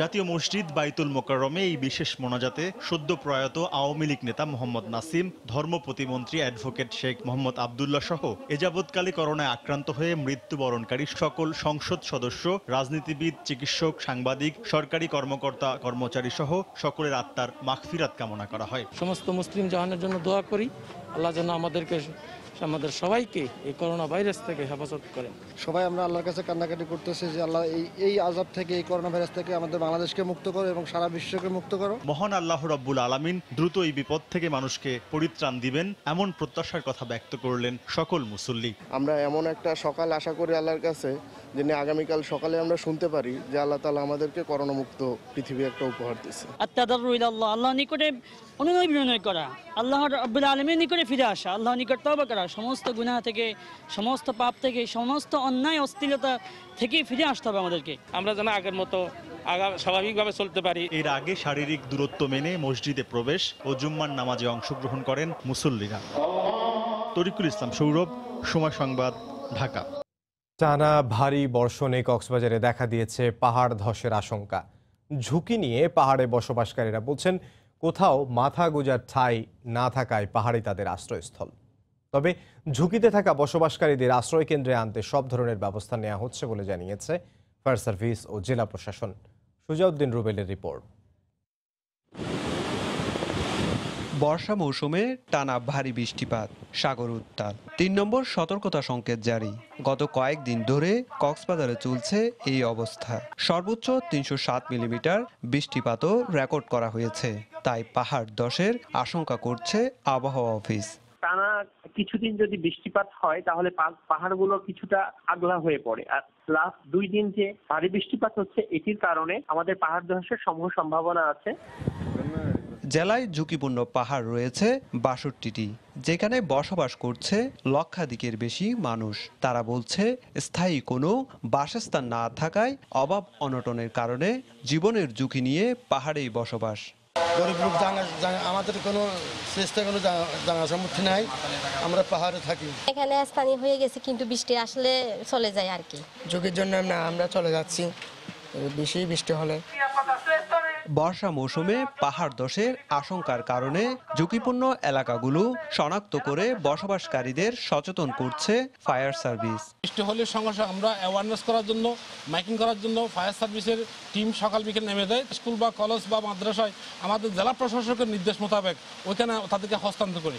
জাতীয় মসজিদ বাইতুল মোকাররমে এই বিশেষ মোনাজাতে সদ্য প্রয়াত আওয়ামী লীগ নেতা মোহাম্মদ নাসিম, ধর্ম প্রতিমন্ত্রী অ্যাডভোকেট শেখ মোহাম্মদ আবদুল্লাহ সহ এযাবৎকালে করোনায় আক্রান্ত হয়ে মৃত্যুবরণকারী সকল সংসদ সদস্য, রাজনীতিবিদ, চিকিৎসক, সাংবাদিক, সরকারি কর্মকর্তা, কর্মচারী সহ সকলের আত্মার মাগফিরাত কামনা করা হয়। সমস্ত মুসলিম জাহানের জন্য দোয়া করি, আল্লাহ যেন আমাদের সবাইকে এই করোনা ভাইরাস থেকে হেফাজত করেন। সবাই আমরা আল্লাহর কাছে কান্নাকাটি করতেছি যে আল্লাহ এই আযাব থেকে, এই করোনা ভাইরাস থেকে আমাদের বাংলাদেশকে মুক্ত করো এবং সারা বিশ্বকে মুক্ত করো। মহান আল্লাহ রাব্বুল আলামিন দ্রুত এই বিপদ থেকে মানুষকে পরিত্রাণ দিবেন, এমন প্রত্যাশার কথা ব্যক্ত করলেন সকল মুসল্লি। আমরা এমন একটা সকাল আশা করি আল্লাহর কাছে, যিনি আগামীকাল সকালে আমরা শুনতে পারি যে আল্লাহ তাআলা আমাদেরকে করোনা মুক্ত পৃথিবী একটা উপহার দিয়েছে। আত্তাদাররু ইলাল্লাহ, আল্লাহর নিকটে অনুনয় বিনয় করা, আল্লাহ রাব্বুল আলামিনের নিকটে ফিরে আসা, আল্লাহর নিকট তওবা করা, সমস্ত গুনাহ থেকে, সমস্ত পাপ থেকে, সমস্ত অন্যায় অশ্লীলতা থেকে ফিরে আসতে হবে আমাদেরকে। আমরা যেন আগের মতো স্বাভাবিকভাবে চলতে পারি। এর আগে শারীরিক দূরত্ব মেনে মসজিদে প্রবেশ ও জুম্মার নামাজে অংশগ্রহণ করেন মুসল্লিরা। তরিকুল ইসলাম সৌরভ, সময় সংবাদ, ঢাকা। টানা ভারী বর্ষণে কক্সবাজারে দেখা দিয়েছে পাহাড় ধসের আশঙ্কা। ঝুঁকি নিয়ে পাহাড়ে বসবাসকারীরা বলছেন, কোথাও মাথা গোঁজার ঠাঁই না থাকায় পাহাড়ই তাদের আশ্রয়স্থল। তবে ঝুঁকিতে থাকা বসবাসকারীদের আশ্রয় কেন্দ্রে আনতে সব ধরনের ব্যবস্থা নেওয়া হচ্ছে বলে জানিয়েছে ফায়ার সার্ভিস ও জেলা প্রশাসন। সুজাউদ্দিন রুবেলের রিপোর্ট। বর্ষা মৌসুমে টানা ভারী বৃষ্টিপাত, সাগর উত্তাল, ৩ নম্বর সতর্কতা সংকেত জারি। গত কয়েকদিন ধরে কক্সবাজারে চলছে এই অবস্থা। সর্বোচ্চ ৩০৭ মিলিমিটার বৃষ্টিপাতও রেকর্ড করা হয়েছে। তাই পাহাড় ধসের আশঙ্কা করছে আবহাওয়া অফিস। টানা কিছুদিন যদি বৃষ্টিপাত হয় তাহলে পাহাড়গুলো কিছুটা আগলা হয়ে পড়ে। আর লাস্ট 2 দিন যে ভারী বৃষ্টিপাত হচ্ছে, এটির কারণে আমাদের পাহাড় ধসের সমূহ সম্ভাবনা আছে। জেলায় ঝুঁকিপূর্ণ পাহাড় রয়েছে ৬২টি, যেখানে বসবাস করছে লক্ষাধিকের বেশি মানুষ। তারা বলছে, স্থায়ী কোনো বাসস্থান না থাকায় অভাব অনটনের কারণে জীবনের ঝুঁকি নিয়ে পাহাড়েই বসবাস। গরিব লোক আমাদের কোনো চেষ্টা, কোনো জানা সম্মুখীন নাই, আমরা পাহাড়ে থাকি। এখানে স্থানীয় হয়ে গেছে, কিন্তু বৃষ্টি আসলে চলে যায় আর কি। ঝুঁকির জন্য আমরা চলে যাচ্ছি বেশি বৃষ্টি হলে। বর্ষা মৌসুমে পাহাড় ধসের আশঙ্কার কারণে ঝুঁকিপূর্ণ এলাকাগুলো শনাক্ত করে বসবাসকারীদের সচেতন করছে ফায়ার সার্ভিস। বৃষ্টি হলে সমস্যা আমরা অ্যাওয়ারনেস করার জন্য, মাইকিং করার জন্য ফায়ার সার্ভিসের টিম সকাল বিকেল নেমে যায়। স্কুল বা কলেজ বা মাদ্রাসায় আমাদের জেলা প্রশাসকের নির্দেশ মোতাবেক ওইখানে তাদেরকে হস্তান্তর করি।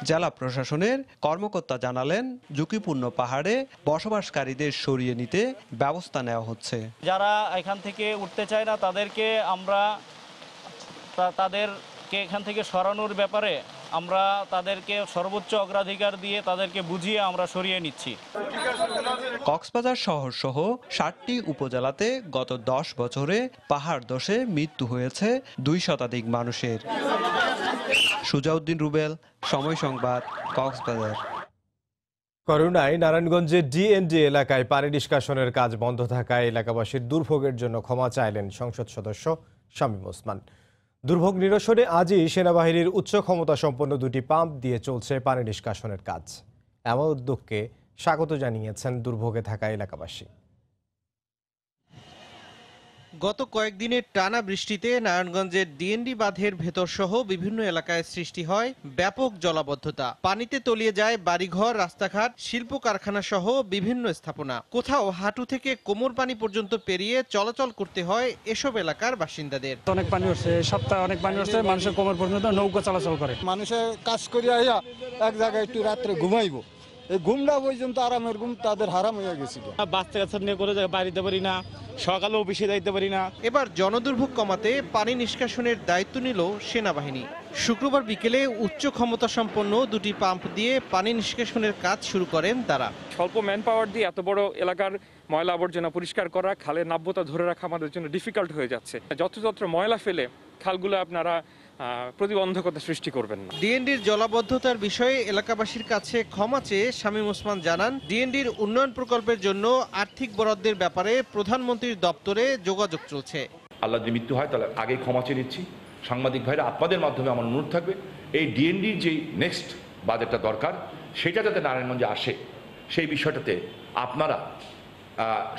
জেলা প্রশাসনের কর্মকর্তা জানালেন, ঝুঁকিপূর্ণ পাহাড়ে বসবাসকারীদের সরিয়ে নিতে ব্যবস্থা নেওয়া হচ্ছে। যারা এখান থেকে উঠতে চায় না তাদেরকে এখান থেকে সরানোর ব্যাপারে আমরা তাদেরকে সর্বোচ্চ অগ্রাধিকার দিয়ে তাদেরকে বুঝিয়ে আমরা সরিয়ে নিচ্ছি। কক্সবাজার শহর সহ 7টি উপজেলাতে গত 10 বছরে পাহাড় ধসে মৃত্যু হয়েছে 2 শতাধিক মানুষের। সুজাউদ্দিন রুবেল, সময় সংবাদ, কক্সবাজার। করোনায় নারায়ণগঞ্জের ডিএনডি এলাকায় পানি নিষ্কাশনের কাজ বন্ধ থাকায় এলাকাবাসীর দুর্ভোগের জন্য ক্ষমা চাইলেন সংসদ সদস্য শামীম ওসমান। দুর্ভোগ নিরসনে আজই সেনাবাহিনীর উচ্চ ক্ষমতা সম্পন্ন 2টি পাম্প দিয়ে চলছে পানি নিষ্কাশনের কাজ। এমন উদ্যোগকে স্বাগত জানিয়েছেন দুর্ভোগে থাকা এলাকাবাসী। গত কয়েকদিনের টানা বৃষ্টিতে নারায়ণগঞ্জের ডিএনডি বাঁধের ভেতর সহ বিভিন্ন এলাকায় সৃষ্টি হয় ব্যাপক জলাবদ্ধতা। পানিতে তলিয়ে যায় বাড়িঘর, রাস্তাঘাট, শিল্প কারখানা সহ বিভিন্ন স্থাপনা। কোথাও হাঁটু থেকে কোমর পানি পর্যন্ত পেরিয়ে চলাচল করতে হয় এসব এলাকার বাসিন্দাদের। অনেক পানি হচ্ছে, সপ্তাহে অনেক পানি হচ্ছে, মানুষের কোমর পর্যন্ত নৌকা চলাচল করে। মানুষের কাজ করিয়া এক জায়গায় একটু রাত্রে ঘুমাইবো, এই ঘুমটা পর্যন্ত আরামের ঘুম তাদের হারাম হয়ে গেছে। বাচ্চা কাচ্চা নিয়ে করে বাড়িতে পারি না, সকালে অফিসে যাইতে পারি না। এবার জনদুর্ভোগ কমাতে পানি নিষ্কাশনের দায়িত্ব নিল সেনাবাহিনী। শুক্রবার বিকেলে উচ্চ ক্ষমতা সম্পন্ন দুটি পাম্প দিয়ে পানি নিষ্কাশনের কাজ শুরু করেন তারা। স্বল্প ম্যান পাওয়ার দিয়ে এত বড় এলাকার ময়লা আবর্জনা পরিষ্কার করা, খালের নাব্যতা ধরে রাখা আমাদের জন্য ডিফিকাল্ট হয়ে যাচ্ছে। যত্রতত্র ময়লা ফেলে খালগুলো আপনারা প্রতিবন্ধকতা সৃষ্টি করবেন না। ডিএনডির জলাবদ্ধতার বিষয়ে এলাকাবাসীর কাছে ক্ষমা চেয়ে শামীম ওসমান জানান, ডিএনডির উন্নয়ন প্রকল্পের জন্য আর্থিক বরাদ্দের ব্যাপারে প্রধানমন্ত্রীর দপ্তরে যোগাযোগ চলছে। আল্লাহ যদি মৃত্যু হয় তাহলে আগেই ক্ষমা চেয়ে নিচ্ছি। সাংবাদিক ভাইরা আপনাদের মাধ্যমে আমার অনুরোধ থাকবে, এই ডিএনডির যে নেক্সট বাজেটটা দরকার সেটা যাতে নারায়ণগঞ্জে আসে, সেই বিষয়টাতে আপনারা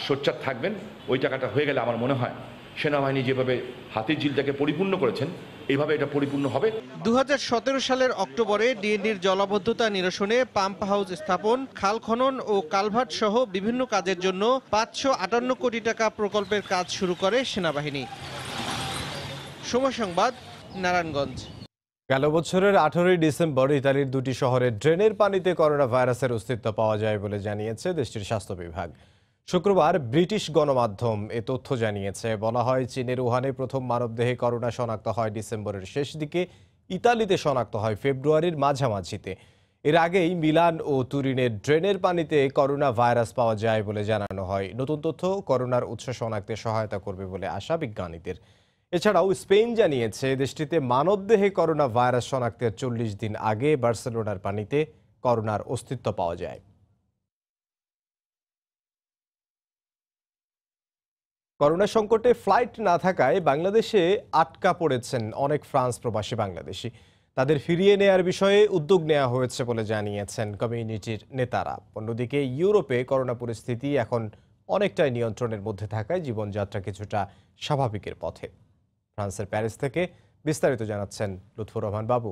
সোচ্চার থাকবেন। ওই টাকাটা হয়ে গেলে আমার মনে হয় সেনাবাহিনী যেভাবে হাতির ঝিলটাকে পরিপূর্ণ করেছেন এইভাবে এটা পরিপূর্ণ হবে। 2017 সালের অক্টোবরে ডিএনডির জলাবদ্ধতা নিরসনে পাম্প হাউস স্থাপন, খাল খনন ও কালভার্ট সহ বিভিন্ন কাজের জন্য 558 কোটি টাকা প্রকল্পের কাজ শুরু করে সেনাবাহিনী। সময় সংবাদ, নারায়ণগঞ্জ। গেল বছরের 18 ডিসেম্বর ইতালির দুটি শহরে ড্রেনের পানিতে করোনা ভাইরাসের অস্তিত্ব পাওয়া যায় বলে জানিয়েছে দেশটির স্বাস্থ্য বিভাগ। শুক্রবার ব্রিটিশ গণমাধ্যম এ তথ্য জানিয়েছে। বলা হয়, চীনের উহানে প্রথম মানবদেহে করোনা শনাক্ত হয় ডিসেম্বরের শেষ দিকে, ইতালিতে শনাক্ত হয় ফেব্রুয়ারির মাঝামাঝিতে। এর আগেই মিলান ও তুরিনের ড্রেনের পানিতে করোনা ভাইরাস পাওয়া যায় বলে জানানো হয়। নতুন তথ্য করোনার উৎস শনাক্তে সহায়তা করবে বলে আশা বিজ্ঞানীদের। এছাড়াও স্পেন জানিয়েছে, দেশটিতে মানবদেহে করোনা ভাইরাস শনাক্তের 40 দিন আগে বার্সেলোনার পানিতে করোনার অস্তিত্ব পাওয়া যায়। করোনা সংকটে ফ্লাইট না থাকায় বাংলাদেশে আটকা পড়েছেন অনেক ফ্রান্স প্রবাসী বাংলাদেশি। তাদের ফিরিয়ে নেয়ার বিষয়ে উদ্যোগ নেওয়া হয়েছে বলে জানিয়েছেন কমিউনিটির নেতারা। অন্যদিকে ইউরোপে করোনা পরিস্থিতি এখন অনেকটাই নিয়ন্ত্রণের মধ্যে থাকায় জীবনযাত্রা কিছুটা স্বাভাবিকের পথে। ফ্রান্সের প্যারিস থেকে বিস্তারিত জানাচ্ছেন লুৎফুর রহমান বাবু।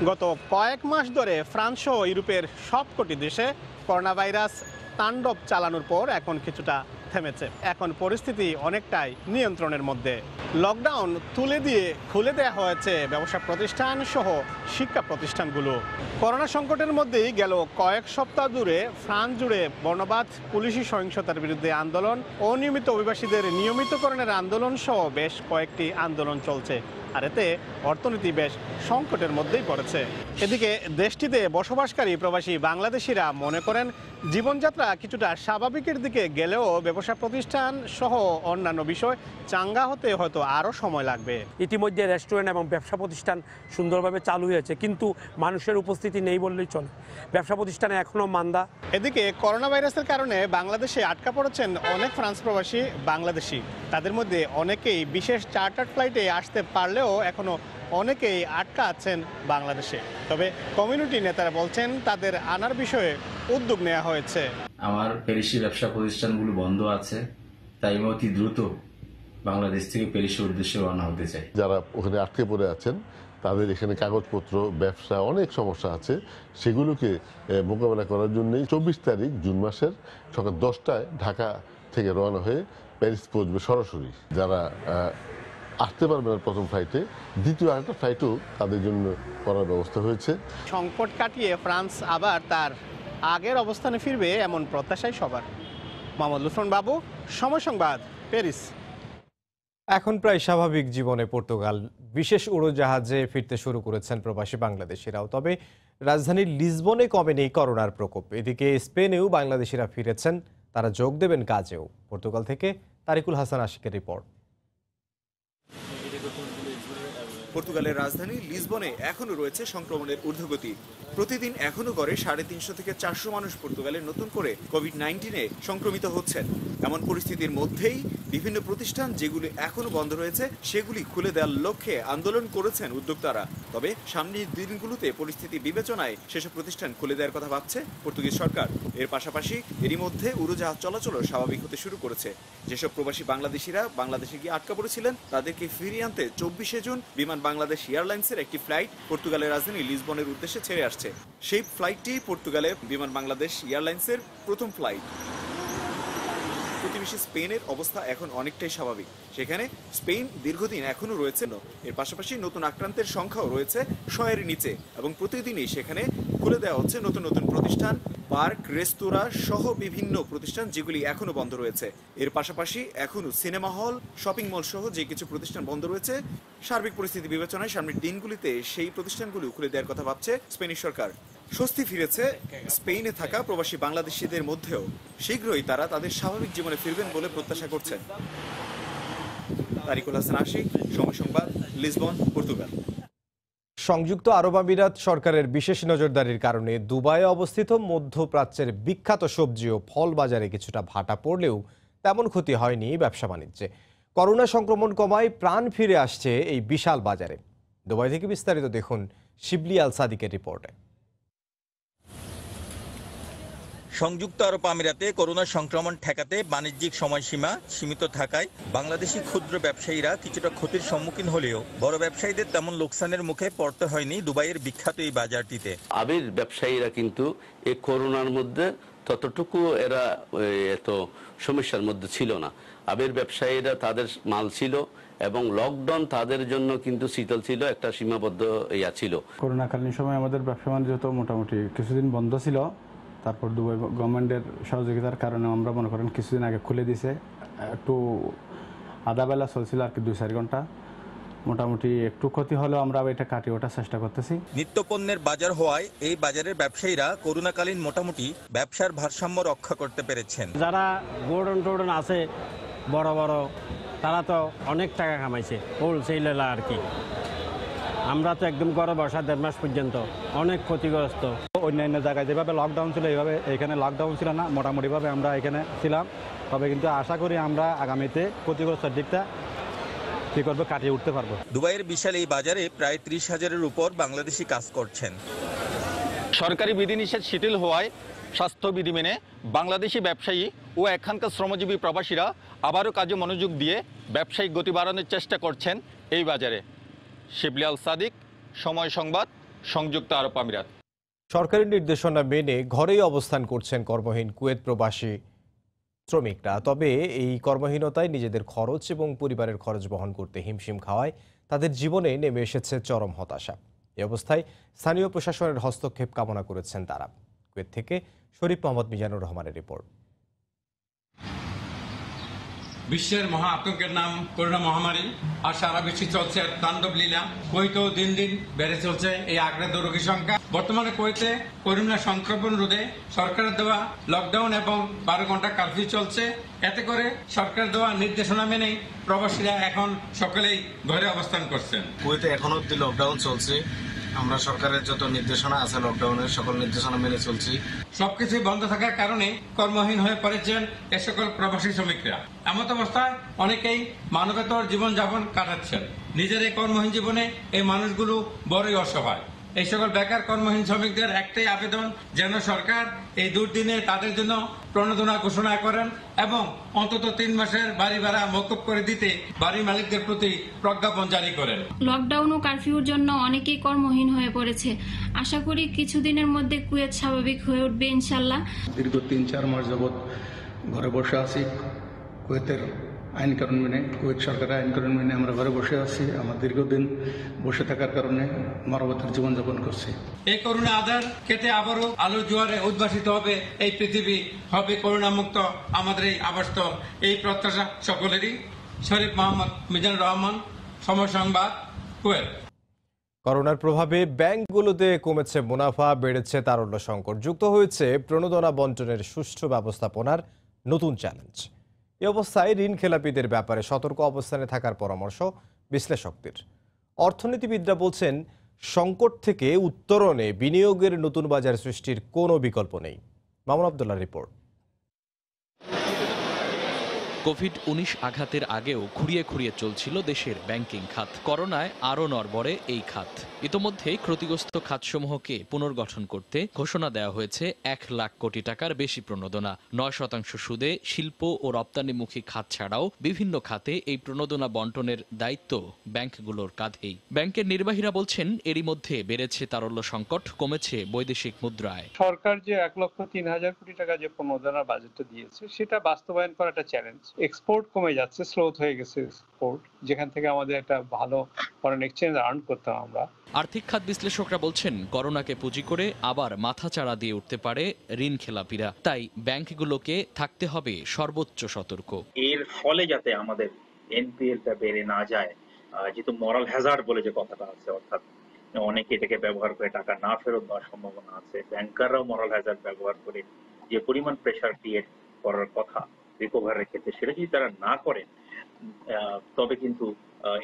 গত কয়েক মাস ধরে ফ্রান্স সহ ইউরোপের সবকটি দেশে করোনা ভাইরাস তাণ্ডব চালানোর পর এখন কিছুটা থেমেছে। এখন পরিস্থিতি অনেকটাই নিয়ন্ত্রণের মধ্যে। লকডাউন তুলে দিয়ে খুলে দেওয়া হয়েছে ব্যবসা প্রতিষ্ঠান সহ শিক্ষা প্রতিষ্ঠানগুলো। করোনা সংকটের মধ্যেই গেল কয়েক সপ্তাহ জুড়ে ফ্রান্স জুড়ে বর্ণবাদ, পুলিশি সহিংসতার বিরুদ্ধে আন্দোলন, অনিয়মিত অভিবাসীদের নিয়মিতকরণের আন্দোলন সহ বেশ কয়েকটি আন্দোলন চলছে। আর এতে অর্থনীতি বেশ সংকটের মধ্যেই পড়েছে। এদিকে দেশটিতে বসবাসকারী প্রবাসী বাংলাদেশিরা মনে করেন, জীবনযাত্রা কিছুটা স্বাভাবিকের দিকে গেলেও ব্যবসা প্রতিষ্ঠান সহ অন্যান্য বিষয় চাঙ্গা হতে হয়তো আরও সময় লাগবে। ইতিমধ্যে রেস্টুরেন্ট এবং ব্যবসা প্রতিষ্ঠান সুন্দরভাবে চালু হয়েছে, কিন্তু মানুষের উপস্থিতি নেই বললেই চলে। ব্যবসা প্রতিষ্ঠানে এখনও মান্দা। এদিকে করোনা ভাইরাসের কারণে বাংলাদেশে আটকা পড়েছেন অনেক ফ্রান্স প্রবাসী বাংলাদেশি। তাদের মধ্যে অনেকেই বিশেষ চার্টার ফ্লাইটে আসতে পারলেও এখনও অনেকেই আটকা আছেন বাংলাদেশে। তবে কমিউনিটি নেতারা বলছেন, তাদের আনার বিষয়ে উদ্যোগ নেওয়া হয়েছে। আমার প্যারিসি ব্যবসা প্রতিষ্ঠানগুলো বন্ধ আছে, তাই আমি অতি দ্রুত বাংলাদেশ থেকে প্যারিসের উদ্দেশ্যে রওনা হতে চাই। যারা ওখানে আটকে পড়ে আছেন তাদের এখানে কাগজপত্র, ব্যবসা অনেক সমস্যা আছে, সেগুলোকে মোকাবেলা করার জন্যই 24 তারিখ জুন মাসের সকাল 10টায় ঢাকা থেকে রওনা হয়ে প্যারিস পৌঁছবে সরাসরি। যারা আসতে পারবে না প্রথম ফ্লাইটে, দ্বিতীয় আরেকটা ফ্লাইটও তাদের জন্য করার ব্যবস্থা হয়েছে। সংকট কাটিয়ে ফ্রান্স আবার তার আগের অবস্থানে ফিরবে এমন প্রত্যাশাই সবার। মোহাম্মদ লুৎফুর বাবু, সময় সংবাদ, প্যারিস। এখন প্রায় স্বাভাবিক জীবনে পর্তুগাল। বিশেষ উড়োজাহাজে ফিরতে শুরু করেছেন প্রবাসী বাংলাদেশিরাও। তবে রাজধানীর লিসবনে কমেনি করোনার প্রকোপ। এদিকে স্পেনেও বাংলাদেশিরা ফিরেছেন, তারা যোগ দেবেন কাজেও। পর্তুগাল থেকে তারিকুল হাসান আশিকের রিপোর্ট। পর্তুগালের রাজধানী লিসবনে এখনও রয়েছে সংক্রমণের ঊর্ধ্বগতি। প্রতিদিন এখনও গড়ে 350 থেকে 400 মানুষ পর্তুগালে নতুন করে কোভিড-19-এ সংক্রমিত হচ্ছেন। এমন পরিস্থিতির মধ্যেই বিভিন্ন প্রতিষ্ঠান যেগুলি এখনও বন্ধ রয়েছে সেগুলি খুলে দেওয়ার লক্ষ্যে আন্দোলন করেছেন উদ্যোক্তারা। তবে সামনের দিনগুলোতে পরিস্থিতি বিবেচনায় সেসব প্রতিষ্ঠান খুলে দেওয়ার কথা ভাবছে পর্তুগিজ সরকার। এর পাশাপাশি এরই মধ্যে উড়োজাহাজ চলাচলও স্বাভাবিক হতে শুরু করেছে। যেসব প্রবাসী বাংলাদেশিরা বাংলাদেশে গিয়ে আটকা পড়েছিলেন তাদেরকে ফিরিয়ে আনতে 24 জুন বিমান বাংলাদেশ এয়ারলাইন্সের একটি ফ্লাইট পর্তুগালের রাজধানী লিসবনের উদ্দেশ্যে ছেড়ে আসছে। সেই ফ্লাইটটি পর্তুগালে বিমান বাংলাদেশ এয়ারলাইন্সের প্রথম ফ্লাইট। প্রতিবেশী স্পেনের অবস্থা এখন অনেকটাই স্বাভাবিক। সেখানে স্পেন দীর্ঘদিন এখনো রয়েছে। এর পাশাপাশি নতুন আক্রান্তের সংখ্যাও রয়েছে 100-এর নিচে এবং প্রতিদিনই সেখানে খুলে দেওয়া হচ্ছে নতুন নতুন প্রতিষ্ঠান, পার্ক, রেস্তোরাঁ সহ বিভিন্ন প্রতিষ্ঠান যেগুলি এখনো বন্ধ রয়েছে। এর পাশাপাশি এখনো সিনেমা হল, শপিং মল সহ যে কিছু প্রতিষ্ঠান বন্ধ রয়েছে। সার্বিক পরিস্থিতি বিবেচনায় সামনের দিনগুলিতে সেই প্রতিষ্ঠানগুলো খুলে দেওয়ার কথা ভাবছে স্পেনিশ সরকার। স্বস্তি ফিরেছে স্পেনে থাকা প্রবাসী বাংলাদেশিদের মধ্যেও। শীঘ্রই তারা তাদের স্বাভাবিক জীবনে ফিরবেন বলে প্রত্যাশা করছেন। তারিকুল হাসান আশিক, সময় সংবাদ, লিসবন, পর্তুগাল। সংযুক্ত আরব আমিরাত সরকারের বিশেষ নজরদারির কারণে দুবাইয়ে অবস্থিত মধ্যপ্রাচ্যের বিখ্যাত সবজি ও ফল বাজারে কিছুটা ভাটা পড়লেও তেমন ক্ষতি হয়নি ব্যবসা বাণিজ্যে। করোনা সংক্রমণ কমায় প্রাণ ফিরে আসছে এই বিশাল বাজারে। দুবাই থেকে বিস্তারিত দেখুন শিবলি আল সাদিকের রিপোর্টে। সংযুক্ত আরব আমিরাতে করোনা সংক্রমণ ঠেকাতে বাণিজ্যিক সময়সীমা সীমিত থাকায় বাংলাদেশি ক্ষুদ্র ব্যবসায়ীরা কিছুটা ক্ষতির সম্মুখীন হলেও বড় ব্যবসায়ীদের তেমন লোকসানের মুখে পড়তে হয়নি দুবাইয়ের বিখ্যাত এই বাজারটিতে। আবির ব্যবসায়ীরা কিন্তু এই করোনার মধ্যে ততটুকু এরা এত সমস্যার মধ্যে ছিল না। আবির ব্যবসায়ীরা তাদের মাল ছিল এবং লকডাউন তাদের জন্য কিন্তু শীতল ছিল, একটা সীমাবদ্ধ ইয়া ছিল। করোনাকালীন সময় আমাদের ব্যবসা বাণিজ্য তো মোটামুটি কিছুদিন বন্ধ ছিল। তারপর দুবাই গভর্নমেন্টের সহযোগিতার কারণে আমরা মনে করেন কিছুদিন আগে খুলে দিছে। একটু আধা বেলা চলছিল আর কি 2-4 ঘন্টা। মোটামুটি একটু ক্ষতি হলেও আমরা এটা কাটিয়ে ওঠার চেষ্টা করতেছি। নিত্যপণ্যের বাজার হওয়ায় এই বাজারের ব্যবসায়ীরা করোনাকালীন মোটামুটি ব্যবসার ভারসাম্য রক্ষা করতে পেরেছেন। যারা গোডন টোডন আছে বড় বড়, তারা তো অনেক টাকা কামাইছে হোলসেলার আর কি। আমরা তো একদম ঘরে বসা 1.5 মাস পর্যন্ত অনেক ক্ষতিগ্রস্ত। অন্যান্য জায়গায় যেভাবে লকডাউন ছিল এইভাবে এখানে লকডাউন ছিল না, মোটামুটিভাবে আমরা এখানে ছিলাম। তবে কিন্তু আশা করি আমরা আগামীতে ক্ষতিগ্রস্তের দিকটা কি করবো কাটিয়ে উঠতে পারবো। দুবাইয়ের বিশাল এই বাজারে প্রায় 30,000-এর উপর বাংলাদেশি কাজ করছেন। সরকারি বিধিনিষেধ শিথিল হওয়ায় স্বাস্থ্যবিধি মেনে বাংলাদেশি ব্যবসায়ী ও এখানকার শ্রমজীবী প্রবাসীরা আবারও কাজে মনোযোগ দিয়ে ব্যবসায়িক গতি বাড়ানোর চেষ্টা করছেন এই বাজারে। শিবলি আল সাদিক, সময় সংবাদ, সংযুক্ত আরব আমিরাত। সরকারি নির্দেশনা মেনে ঘরেই অবস্থান করছেন কর্মহীন কুয়েত প্রবাসী শ্রমিকরা। তবে এই কর্মহীনতায় নিজেদের খরচ এবং পরিবারের খরচ বহন করতে হিমশিম খাওয়ায় তাদের জীবনে নেমে এসেছে চরম হতাশা। এই অবস্থায় স্থানীয় প্রশাসনের হস্তক্ষেপ কামনা করেছেন তারা। কুয়েত থেকে শরীফ মোহাম্মদ মিজানুর রহমানের রিপোর্ট। বিশ্বের মহা আতঙ্কের নাম করোনা মহামারী, আর সারা বিশ্বে চলছে তাণ্ডব লীলা। কুয়েতেও দিন দিন বেড়ে চলছে এই আক্রান্ত রোগীর সংখ্যা। বর্তমানে কুয়েতে করোনা সংক্রমণ রোধে সরকারের দেওয়া লকডাউন এবং 12 ঘন্টা কারফিউ চলছে। এতে করে সরকারের দেওয়া নির্দেশনা মেনেই প্রবাসীরা এখন সকলেই ঘরে অবস্থান করছেন। কুয়েতে এখনো অব্দি লকডাউন চলছে। আমরা সরকারের যত নির্দেশনা আছে লকডাউনের সকল নির্দেশনা মেনে চলছি। সবকিছুই বন্ধ থাকার কারণে কর্মহীন হয়ে পড়েছেন এ সকল প্রবাসী শ্রমিকরা। এমত অবস্থায় অনেকেই মানবেতর জীবনযাপন কাটাচ্ছেন। নিজের এই কর্মহীন জীবনে এই মানুষগুলো বড়ই অসহায়। এই সকল বেকার কর্মহীন শ্রমিকদের একটাই আবেদন, যেন সরকার এই দুর্দিনে তাদের জন্য প্রণোদনা ঘোষণা করেন এবং অন্তত 3 মাসের বাড়ি ভাড়া মওকুফ করে দিতে বাড়ি মালিকদের প্রতি প্রজ্ঞাপন জারি করেন। লকডাউন ও কারফিউর জন্য অনেকেই কর্মহীন হয়ে পড়েছে। আশা করি কিছুদিনের মধ্যে কুয়েত স্বাভাবিক হয়ে উঠবে ইনশাল্লাহ। দীর্ঘ 3-4 মাস যাবৎ ঘরে বসে আছি। কুয়েতের আইন কানুন মেনে, কুয়েত সরকারের আইন কানুন মেনে আমরা ঘরে বসে আছি। আমার দীর্ঘদিন বসে থাকার কারণে মানবতার জীবনযাপন করছি। এই করোনা আধার কেটে আবারও আলোর জোয়ারে উদ্ভাসিত হবে এই পৃথিবী, হবে করোনা মুক্ত আমাদের এই আবাসস্থল। এই প্রত্যাশা সকলেরই। শরীফ মোহাম্মদ মিজানুর রহমান, সময় সংবাদ, কুয়েত। করোনার প্রভাবে ব্যাংকগুলোতে কমেছে মুনাফা, বেড়েছে তারল্য সংকট, যুক্ত হয়েছে প্রণোদনা বন্টনের সুষ্ঠু ব্যবস্থাপনার নতুন চ্যালেঞ্জ। এই অবস্থায় ঋণ খেলাপিদের ব্যাপারে সতর্ক অবস্থানে থাকার পরামর্শ বিশ্লেষকদের। অর্থনীতিবিদরা বলছেন, সংকট থেকে উত্তরণে বিনিয়োগের নতুন বাজার সৃষ্টির কোনো বিকল্প নেই। মামুন আব্দুল্লাহর রিপোর্ট। কোভিড-19 আঘাতের আগেও খুঁড়িয়ে খুঁড়িয়ে চলছিল দেশের ব্যাংকিং খাত। করোনায় আরও নড়বড়ে এই খাত। ইতোমধ্যে ক্ষতিগ্রস্ত খাতসমূহকে পুনর্গঠন করতে ঘোষণা দেওয়া হয়েছে 1 লাখ কোটি টাকার বেশি প্রণোদনা। 9% সুদে শিল্প ও রপ্তানিমুখী খাত ছাড়াও বিভিন্ন খাতে এই প্রণোদনা বন্টনের দায়িত্ব ব্যাংকগুলোর কাঁধেই। ব্যাংকের নির্বাহীরা বলছেন, এরই মধ্যে বেড়েছে তারল্য সংকট, কমেছে বৈদেশিক মুদ্রায়। সরকার যে 1,03,000 কোটি টাকা যে প্রণোদনা বাজেটটা দিয়েছে সেটা বাস্তবায়ন করা একটা চ্যালেঞ্জ। এক্সপোর্ট কমে যাচ্ছে, স্লোথ হয়ে গেছে এক্সপোর্ট, যেখান থেকে আমাদের একটা ভালো ফরেন এক্সচেঞ্জ আর্ন করতাম আমরা। আর্থিক খাত বিশ্লেষকরা বলছেন, করোনাকে পুঁজি করে আবার মাথাচাড়া দিয়ে উঠতে পারে ঋণ খেলাপিরা। তাই ব্যাংকগুলোকে থাকতে হবে সর্বোচ্চ সতর্ক। এর ফলে যাতে আমাদের এনপিএলটা বেড়ে না যায়, যেহেতু মরাল হ্যাজার্ড বলে যে কথাটা আছে, অর্থাৎ অনেকে এটাকে ব্যবহার করে টাকা না ফেরত দেওয়ার সম্ভাবনা আছে। ব্যাংকাররাও মরাল হ্যাজার্ড ব্যবহার করে যে পরিমাণ প্রেশার ক্রিয়েট করার কথা রিকভারের ক্ষেত্রে, সেটা যদি তারা না করেন তবে কিন্তু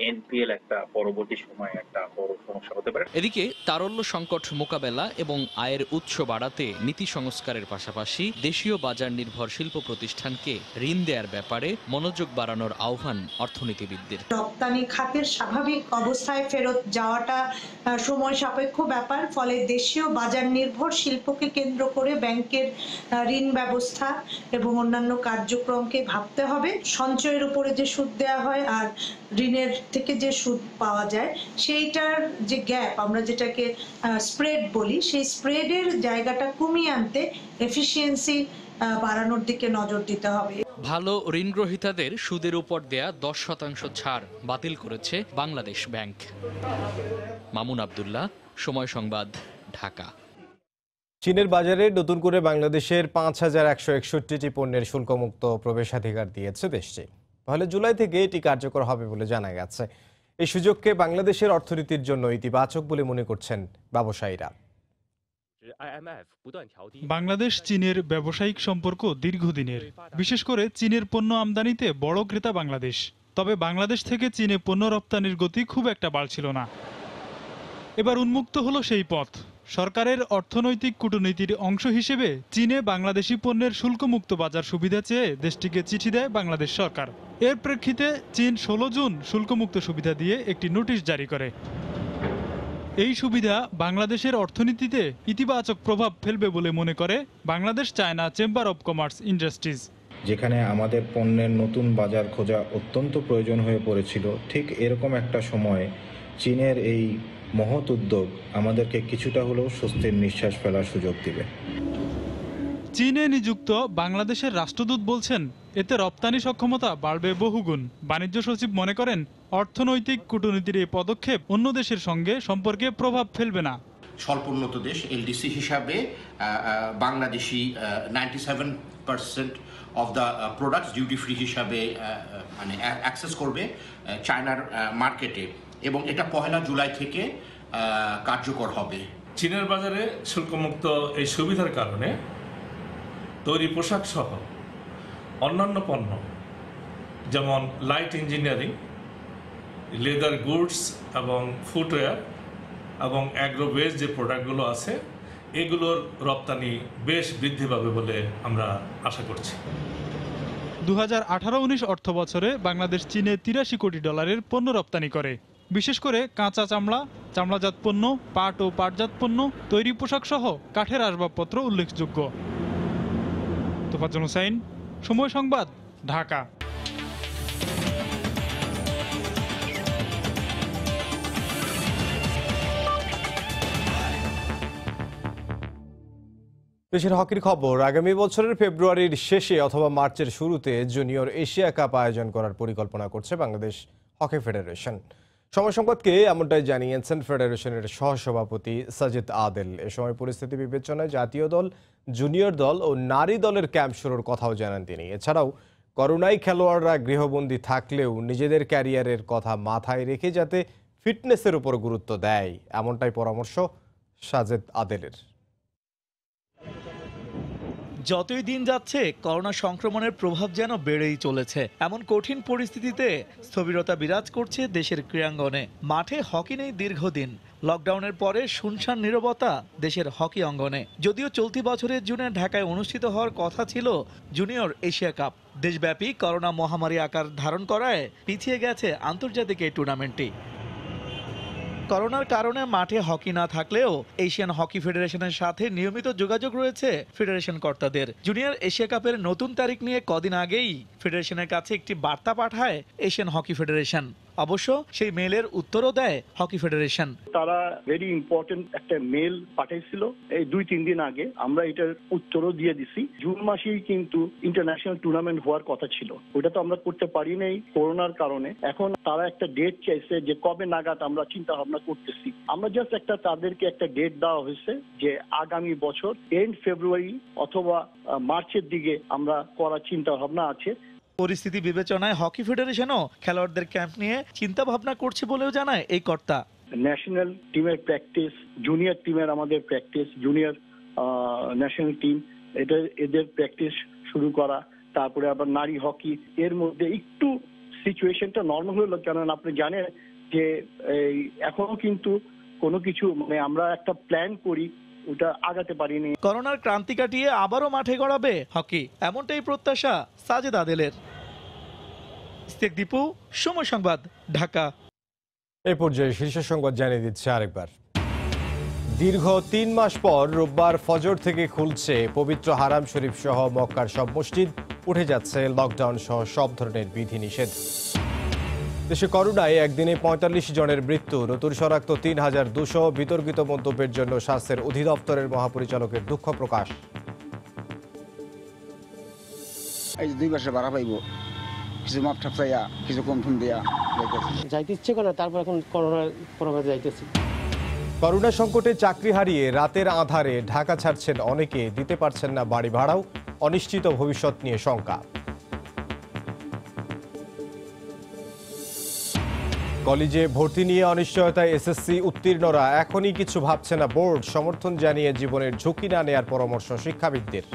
এনপিএল একটা পরবর্তী সময়ে একটা বড় সমস্যা হতে পারে। এদিকে তারল্য সংকট মোকাবেলা এবং আয়ের উৎস বাড়াতে নীতি সংস্কারের পাশাপাশি দেশীয় বাজার নির্ভর শিল্প প্রতিষ্ঠানকে ঋণ দেওয়ার ব্যাপারে মনোযোগ বাড়ানোর আহ্বান অর্থনীতিবিদদের। রপ্তানি খাতের স্বাভাবিক অবস্থায় ফেরত যাওয়াটা সময় সাপেক্ষ ব্যাপার, ফলে দেশীয় বাজার নির্ভর শিল্পকে কেন্দ্র করে ব্যাংকের ঋণ ব্যবস্থা এবং অন্যান্য কার্যক্রমকে ভাবতে হবে। সঞ্চয়ের উপরে যে সুদ দেওয়া হয় আর ঋণের থেকে যে সুদ পাওয়া যায়, সেইটার যে গ্যাপ, আমরা যেটাকে স্প্রেড বলি, সেই স্প্রেডের জায়গাটা কমিয়ে আনতে এফিসিয়েন্সি বাড়ানোর দিকে নজর দিতে হবে। ভালো ঋণ গ্রহীতাদের সুদের উপর দেয়া 10% ছাড় বাতিল করেছে বাংলাদেশ ব্যাংক। মামুন আব্দুল্লাহ, সময় সংবাদ, ঢাকা। চীনের বাজারে নতুন করে বাংলাদেশের 5,161টি পণ্যের শুল্কমুক্ত প্রবেশাধিকার দিয়েছে দেশটি। 1 জুলাই থেকে এটি কার্যকর হবে বলে জানা গেছে। এই সুযোগকে বাংলাদেশের অর্থনীতির জন্য ইতিবাচক বলে মনে করছেন ব্যবসায়ীরা। বাংলাদেশ চীনের ব্যবসায়িক সম্পর্ক দীর্ঘদিনের। বিশেষ করে চীনের পণ্য আমদানিতে বড় ক্রেতা বাংলাদেশ। তবে বাংলাদেশ থেকে চীনে পণ্য রপ্তানির গতি খুব একটা বাড়ছিল না। এবার উন্মুক্ত হলো সেই পথ। সরকারের অর্থনৈতিক কূটনীতির অংশ হিসেবে চীনে বাংলাদেশি পণ্যের শুল্কমুক্ত বাজার সুবিধা চেয়ে দেশটিকে চিঠি দেয় বাংলাদেশ সরকার। এর প্রেক্ষিতে চীন 16 জুন শুল্কমুক্ত সুবিধা দিয়ে একটি নোটিশ জারি করে। এই সুবিধা বাংলাদেশের অর্থনীতিতে ইতিবাচক প্রভাব ফেলবে বলে মনে করে Bangladesh China chamber of commerce industries. যেখানে আমাদের পণ্যের নতুন বাজার খোঁজা অত্যন্ত প্রয়োজন হয়ে পড়েছিল, ঠিক এরকম একটা সময়ে চীনের এই মহৎ উদ্যোগ আমাদেরকে কিছুটা হলেও স্বস্তির নিঃশ্বাস ফেলার সুযোগ দিবে। চীনে নিযুক্ত বাংলাদেশের রাষ্ট্রদূত বলছেন, এতে রপ্তানি সক্ষমতা বাড়বে বহুগুণ। বাণিজ্য সচিব মনে করেন, অর্থনৈতিক কূটনীতির এই পদক্ষেপ অন্য দেশের সঙ্গে সম্পর্কে প্রভাব ফেলবে না। স্বল্পোন্নত দেশ এলডিসি হিসাবে Bangladeshi 97% of the products duty free হিসাবে মানে অ্যাক্সেস করবে চায়নার মার্কেটে, এবং এটা 1 জুলাই থেকে কার্যকর হবে। চীনের বাজারে শুল্কমুক্ত এই সুবিধার কারণে তৈরি পোশাক সহ অন্যান্য পণ্য যেমন লাইট ইঞ্জিনিয়ারিং, লেদার গুডস এবং ফুটওয়্যার এবং অ্যাগ্রোবেজ যে প্রোডাক্টগুলো আছে, এগুলোর রপ্তানি বেশ বৃদ্ধি পাবে বলে আমরা আশা করছি। 2018-19 অর্থ বছরে বাংলাদেশ চীনে $83 কোটি পণ্য রপ্তানি করে। বিশেষ করে কাঁচা চামড়া, চামড়াজাত পণ্য, পাট ও পাটজাত পণ্য, তৈরি পোশাক সহ কাঠের আসবাবপত্র উল্লেখযোগ্য। তোফাজ্জল হোসাইন, সময় সংবাদ, ঢাকা। দেশের হকির খবর। আগামী বছরের ফেব্রুয়ারির শেষে অথবা মার্চের শুরুতে জুনিয়র এশিয়া কাপ আয়োজন করার পরিকল্পনা করছে বাংলাদেশ হকি ফেডারেশন। সময় সংবাদকে এমনটাই জানিয়েছেন ফেডারেশনের সহসভাপতি সাজিদ আদেল। এ সময় পরিস্থিতি বিবেচনায় জাতীয় দল, জুনিয়র দল ও নারী দলের ক্যাম্প শুরুর কথাও জানান তিনি। এছাড়াও করোনায় খেলোয়াড়রা গৃহবন্দী থাকলেও নিজেদের ক্যারিয়ারের কথা মাথায় রেখে যাতে ফিটনেসের উপর গুরুত্ব দেয়, এমনটাই পরামর্শ সাজিদ আদেলের। যতই দিন যাচ্ছে করোনা সংক্রমণের প্রভাব যেন বেড়েই চলেছে। এমন কঠিন পরিস্থিতিতে স্থবিরতা বিরাজ করছে দেশের ক্রীড়াঙ্গনে। মাঠে হকি নেই দীর্ঘদিন, লকডাউনের পরে শুনশান নীরবতা দেশের হকি অঙ্গনে। যদিও চলতি বছরের জুনে ঢাকায় অনুষ্ঠিত হওয়ার কথা ছিল জুনিয়র এশিয়া কাপ, দেশব্যাপী করোনা মহামারী আকার ধারণ করায় পিছিয়ে গেছে আন্তর্জাতিক এই টুর্নামেন্টটি। করোনার কারণে মাঠে হকি না থাকলেও এশিয়ান হকি ফেডারেশনের সাথে নিয়মিত যোগাযোগ রয়েছে ফেডারেশন কর্তাদের। জুনিয়র এশিয়া কাপের নতুন তারিখ নিয়ে কদিন আগেই ফেডারেশনের কাছে একটি বার্তা পাঠায় এশিয়ান হকি ফেডারেশন। অবশ্য সেই মেলের উত্তরও দেয় হকি ফেডারেশন। তারা ভেরি ইম্পর্টেন্ট একটা মেল পাঠিয়েছিল এই 2-3 দিন আগে, আমরা এটার উত্তরও দিয়ে দিছি। জুন মাসেই কিন্তু ইন্টারন্যাশনাল টুর্নামেন্ট হওয়ার কথা ছিল, ওটা তো আমরা করতে পারি নাই করোনার কারণে। এখন তারা একটা ডেট চাইছে যে কবে নাগাদ আমরা চিন্তা ভাবনা করতেছি। আমরা জাস্ট তাদেরকে একটা ডেট দেওয়া হয়েছে যে আগামী বছর এন্ড ফেব্রুয়ারি অথবা মার্চের দিকে আমরা করার চিন্তা ভাবনা আছে। পরিস্থিতি বিবেচনায় হকি ফেডারেশনও খেলোয়াড়দের ক্যাম্প নিয়ে চিন্তা ভাবনা করছে বলেও জানায় এই কর্তা। ন্যাশনাল টিমের প্র্যাকটিস, জুনিয়র টিমের আমাদের প্র্যাকটিস, জুনিয়র ন্যাশনাল টিম এদের প্র্যাকটিস শুরু করা, তারপরে আবার নারী হকি, এর মধ্যে একটু সিচুয়েশনটা নর্মাল হলো। কারণ আপনি জানেন যে এখনো কিন্তু কোনো কিছু আমরা একটা প্ল্যান করি ওটা আগাতে পারিনি। করোনার ক্রান্তি কাটিয়ে আবারও মাঠে গড়াবে হকি, এমনটাই প্রত্যাশা সাজেদ আদেলের। ইস্তেক দীপু, সময় সংবাদ, ঢাকা। এই পর্যায়ে শীর্ষ সংবাদ জানিয়ে দিচ্ছে আরেকবার। দীর্ঘ 3 মাস পর রোববার ফজর থেকে খুলছে পবিত্র হারাম শরীফ সহ মক্কার সব মসজিদ। উঠে যাচ্ছে লকডাউন সহ সব ধরনের বিধিনিষেধ। দেশে করোনায় একদিনে 45 জনের মৃত্যু, নতুন শনাক্ত 3200। বিতর্কিত মন্তব্যের জন্য স্বাস্থ্যের অধিদপ্তরের মহাপরিচালকের দুঃখ প্রকাশ। এই 2 মাসে ভাড়া পাইব, কিছু মাপ ঠাপ চাইয়া, কিছু কম টুম দিয়া যাইতে ইচ্ছে করে, তারপর এখন করোনার প্রভাবে যাইতেছি। করোনা সংকটে চাকরি হারিয়ে রাতের আঁধারে ঢাকা ছাড়ছেন অনেকে, দিতে পারছেন না বাড়ি ভাড়াও। অনিশ্চিত ভবিষ্যৎ নিয়ে শঙ্কা। কলেজে ভর্তি নিয়ে অনিশ্চয়তায় এসএসসি উত্তীর্ণরা, এখনই কিছু ভাবছে না বোর্ড। সমর্থন জানিয়ে জীবনের ঝুঁকি না নেয়ার পরামর্শ শিক্ষাবিদদের।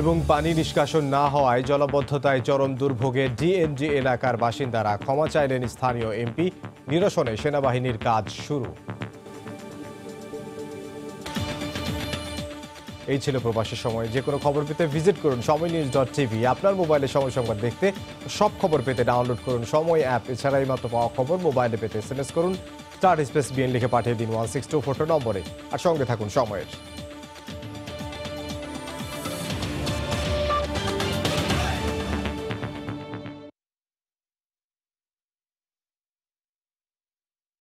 এবং পানি নিষ্কাশন না হওয়ায় জলাবদ্ধতায় চরম দুর্ভোগে ডিএনজি এলাকার বাসিন্দারা, ক্ষমা চাইলেন স্থানীয় এমপি। নিরসনে সেনাবাহিনীর কাজ শুরু। এই ছিল প্রবাসের সময়। যে কোনো খবর পেতে ভিজিট করুন সময়নিউজ.tv। আপনার মোবাইলে সময় সংবাদ দেখতে, সব খবর পেতে ডাউনলোড করুন সময় অ্যাপ। এছাড়া এই মাত্র পাওয়া খবর মোবাইলে পেতে SMS করুন *BN লিখে পাঠিয়ে দিন 1624 নম্বরে। আর সঙ্গে থাকুন সময়ের।